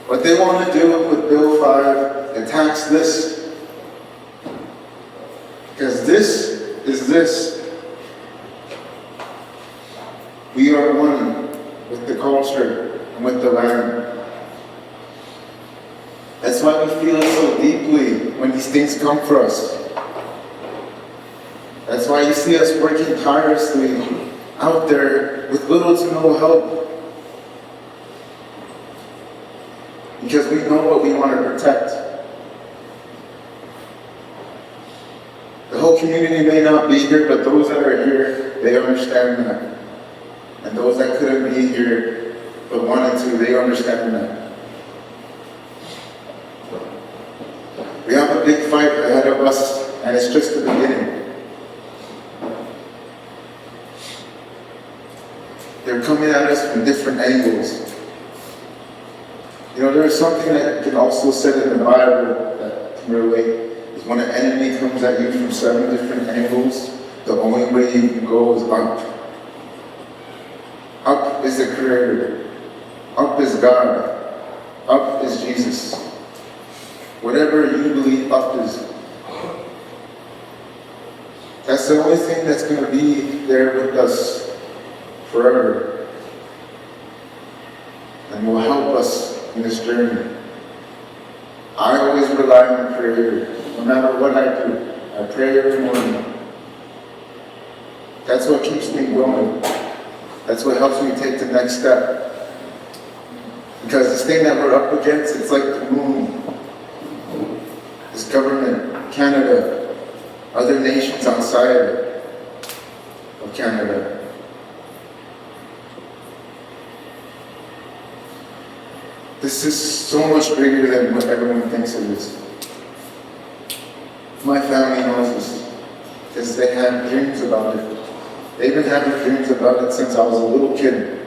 What they want to do with Bill 5, they tax this. Because this is this. We are one with the culture and with the land. That's why we feel it so deeply when these things come for us. That's why you see us working tirelessly out there with little to no help. Because we know what we want to protect. The whole community may not be here, but those that are here, they understand that. And those that couldn't be here but wanted to, they understand that. We have a big fight ahead of us, and it's just the beginning. They're coming at us from different angles. You know, there's something that can also said in the Bible that can relate, is when an enemy comes at you from 7 different angles, the only way you can go is up. Up is the Creator. Up is God. Up is Jesus. Whatever you believe up is. That's the only thing that's going to be there with us forever. And will help us in this journey. I always rely on the Creator. No matter what I do, I pray every morning. That's what keeps me going. That's what helps me take the next step. Because this thing that we're up against, it's like the moon. This government, Canada, other nations outside of Canada. This is so much bigger than what everyone thinks it is. My family knows this, because they had dreams about it. They've been having dreams about it since I was a little kid.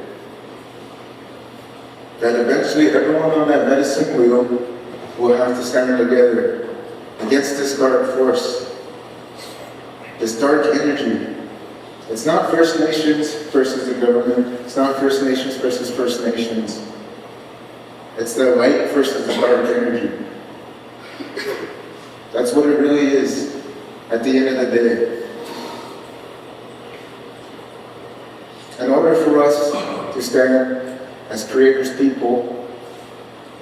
That eventually everyone on that medicine wheel will have to stand together against this dark force, this dark energy. It's not First Nations versus the government. It's not First Nations versus First Nations. It's the light versus the dark energy. That's what it really is at the end of the day. In order for us to stand as Creator's people,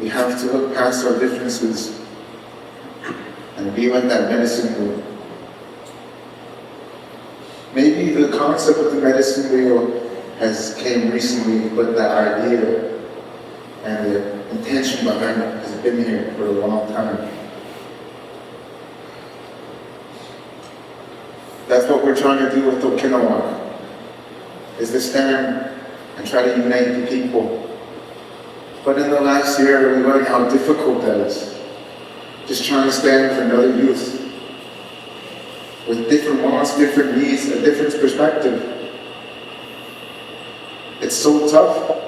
we have to look past our differences and be like that medicine wheel. Maybe the concept of the medicine wheel has came recently, but the idea and the intention behind it has been here for a long time. That's what we're trying to do with Okiniwak, is to stand and try to unite the people. But in the last year, we learned how difficult that is. Just trying to stand for another youth with different wants, different needs, a different perspective. It's so tough.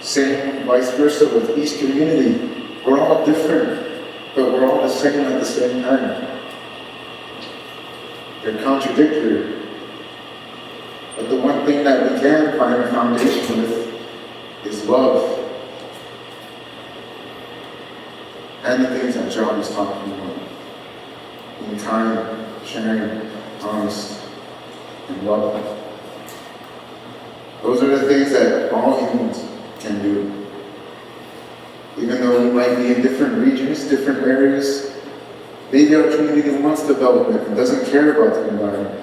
Same vice versa with each community. We're all different, but we're all the same at the same time. They're contradictory. But the one thing that we can find a foundation with is love. And the things that John was talking about. Being kind, sharing, honest, and love. Those are the things that all humans can do. Even though we might be in different regions, different areas, maybe our community wants development and doesn't care about the environment.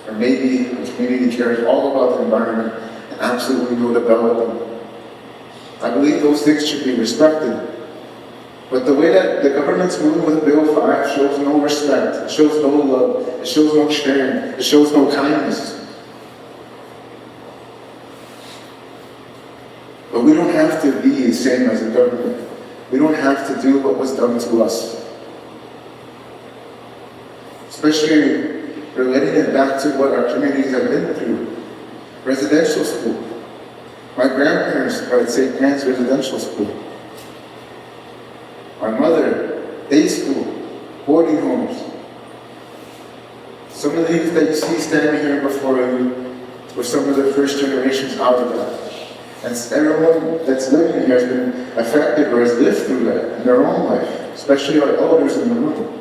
or maybe the community cares all about the environment and absolutely no development. I believe those things should be respected. But the way that the government's moving with Bill 5 shows no respect, it shows no love, it shows no sharing, it shows no kindness. But we don't have to be the same as the government. We don't have to do what was done to us. Especially relating it back to what our communities have been through. Residential school. My grandparents are at St. Anne's Residential School. My mother, day school, boarding homes. Some of the youth that you see standing here before you were some of the first generations out of that. And everyone that's living here has been affected or has lived through that in their own life, especially our elders in the room.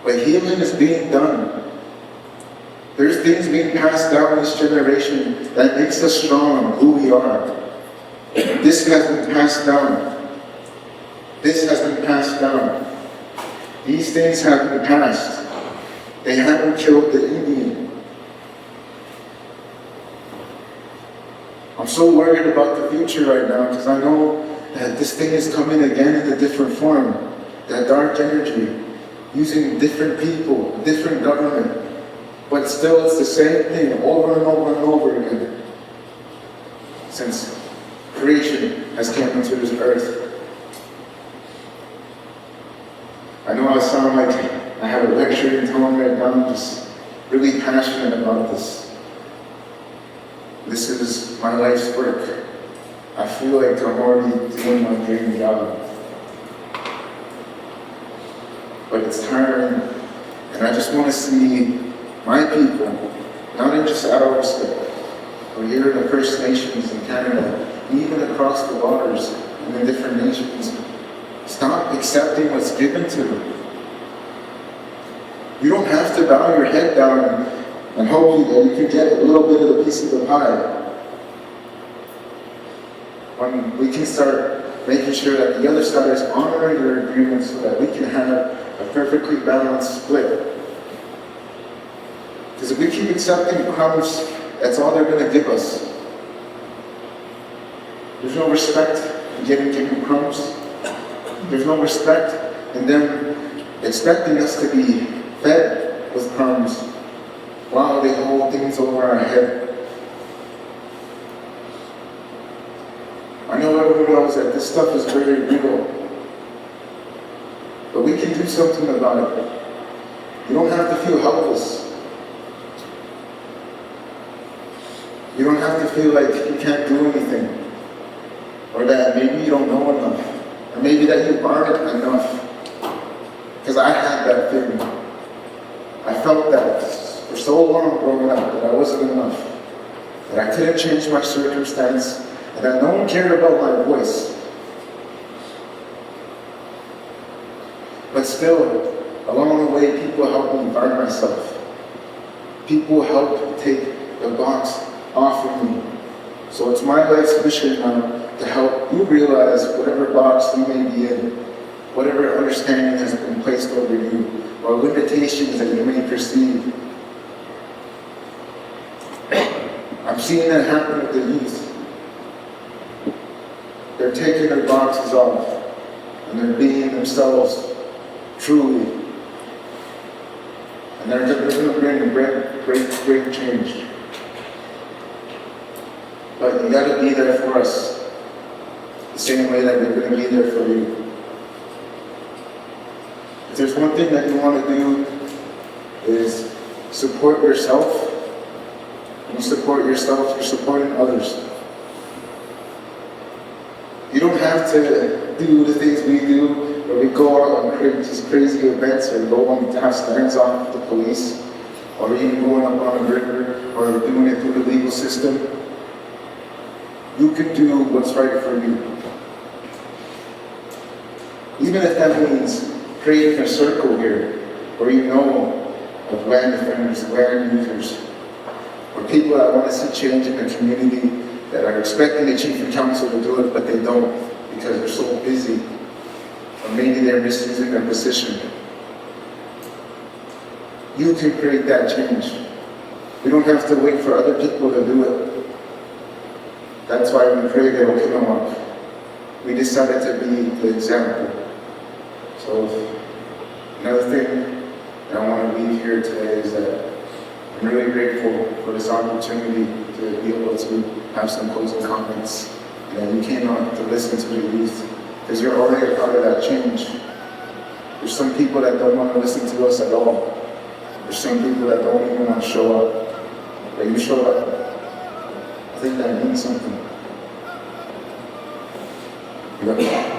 But healing is being done. There's things being passed down this generation that makes us strong on who we are. This has been passed down. This has been passed down. These things have been passed. They haven't killed the Indian. I'm so worried about the future right now because I know that this thing is coming again in a different form. That dark energy, using different people, different government. But still it's the same thing over and over and over again. Since creation has come into this earth. I know I sound like I have a lecturing tone right now. I'm just really passionate about this. This is my life's work. I feel like I'm already doing my dream job. But it's tiring, and I just want to see my people, not in just Attawapiskat, but here in the First Nations in Canada, and even across the waters in the different nations, stop accepting what's given to them. You don't have to bow your head down and hope that you can get a little bit of a piece of the pie. When we can start making sure that the other side is honoring their agreements so that we can have a perfectly balanced split. Because if we keep accepting crumbs, that's all they're going to give us. There's no respect in given crumbs. There's no respect in them expecting us to be fed with crumbs while they hold things over our head. I know everyone knows that this stuff is very real, but we can do something about it. You don't have to feel helpless. You don't have to feel like you can't do anything, or that maybe you don't know enough, or maybe that you aren't enough. Because I had that feeling. I felt that for so long growing up, that I wasn't enough, that I couldn't change my circumstance, and that no one cared about my voice. But still, along the way, people helped me find myself. People helped take the box off of me. So it's my life's mission now to help you realize whatever box you may be in, whatever understanding has been placed over you, or limitations that you may perceive. I'm seeing that happen with the youth. They're taking their boxes off, and they're being themselves, truly. And they're going to bring great change. But you got to be there for us, the same way that we're going to be there for you. If there's one thing that you want to do, is support yourself. When you support yourself, you're supporting others. You don't have to do the things we do, where we go out on these crazy events, or go and have stands off with the police, or even going up on a river, or doing it through the legal system. You can do what's right for you. Even if that means creating a circle here, where you know of land defenders, land users, or people that want to see change in the community, that are expecting the chief and council to do it, but they don't because they're so busy, or maybe they're misusing their position. You can create that change. We don't have to wait for other people to do it. That's why we created Okiniwak. We decided to be the example. So another thing that I want to leave here today is that I'm really grateful for this opportunity to be able to have some closing comments. And you came out to listen to the youth, because you're already a part of that change. There's some people that don't want to listen to us at all. There's some people that don't even want to show up. But you show up. I think that means something. Yeah.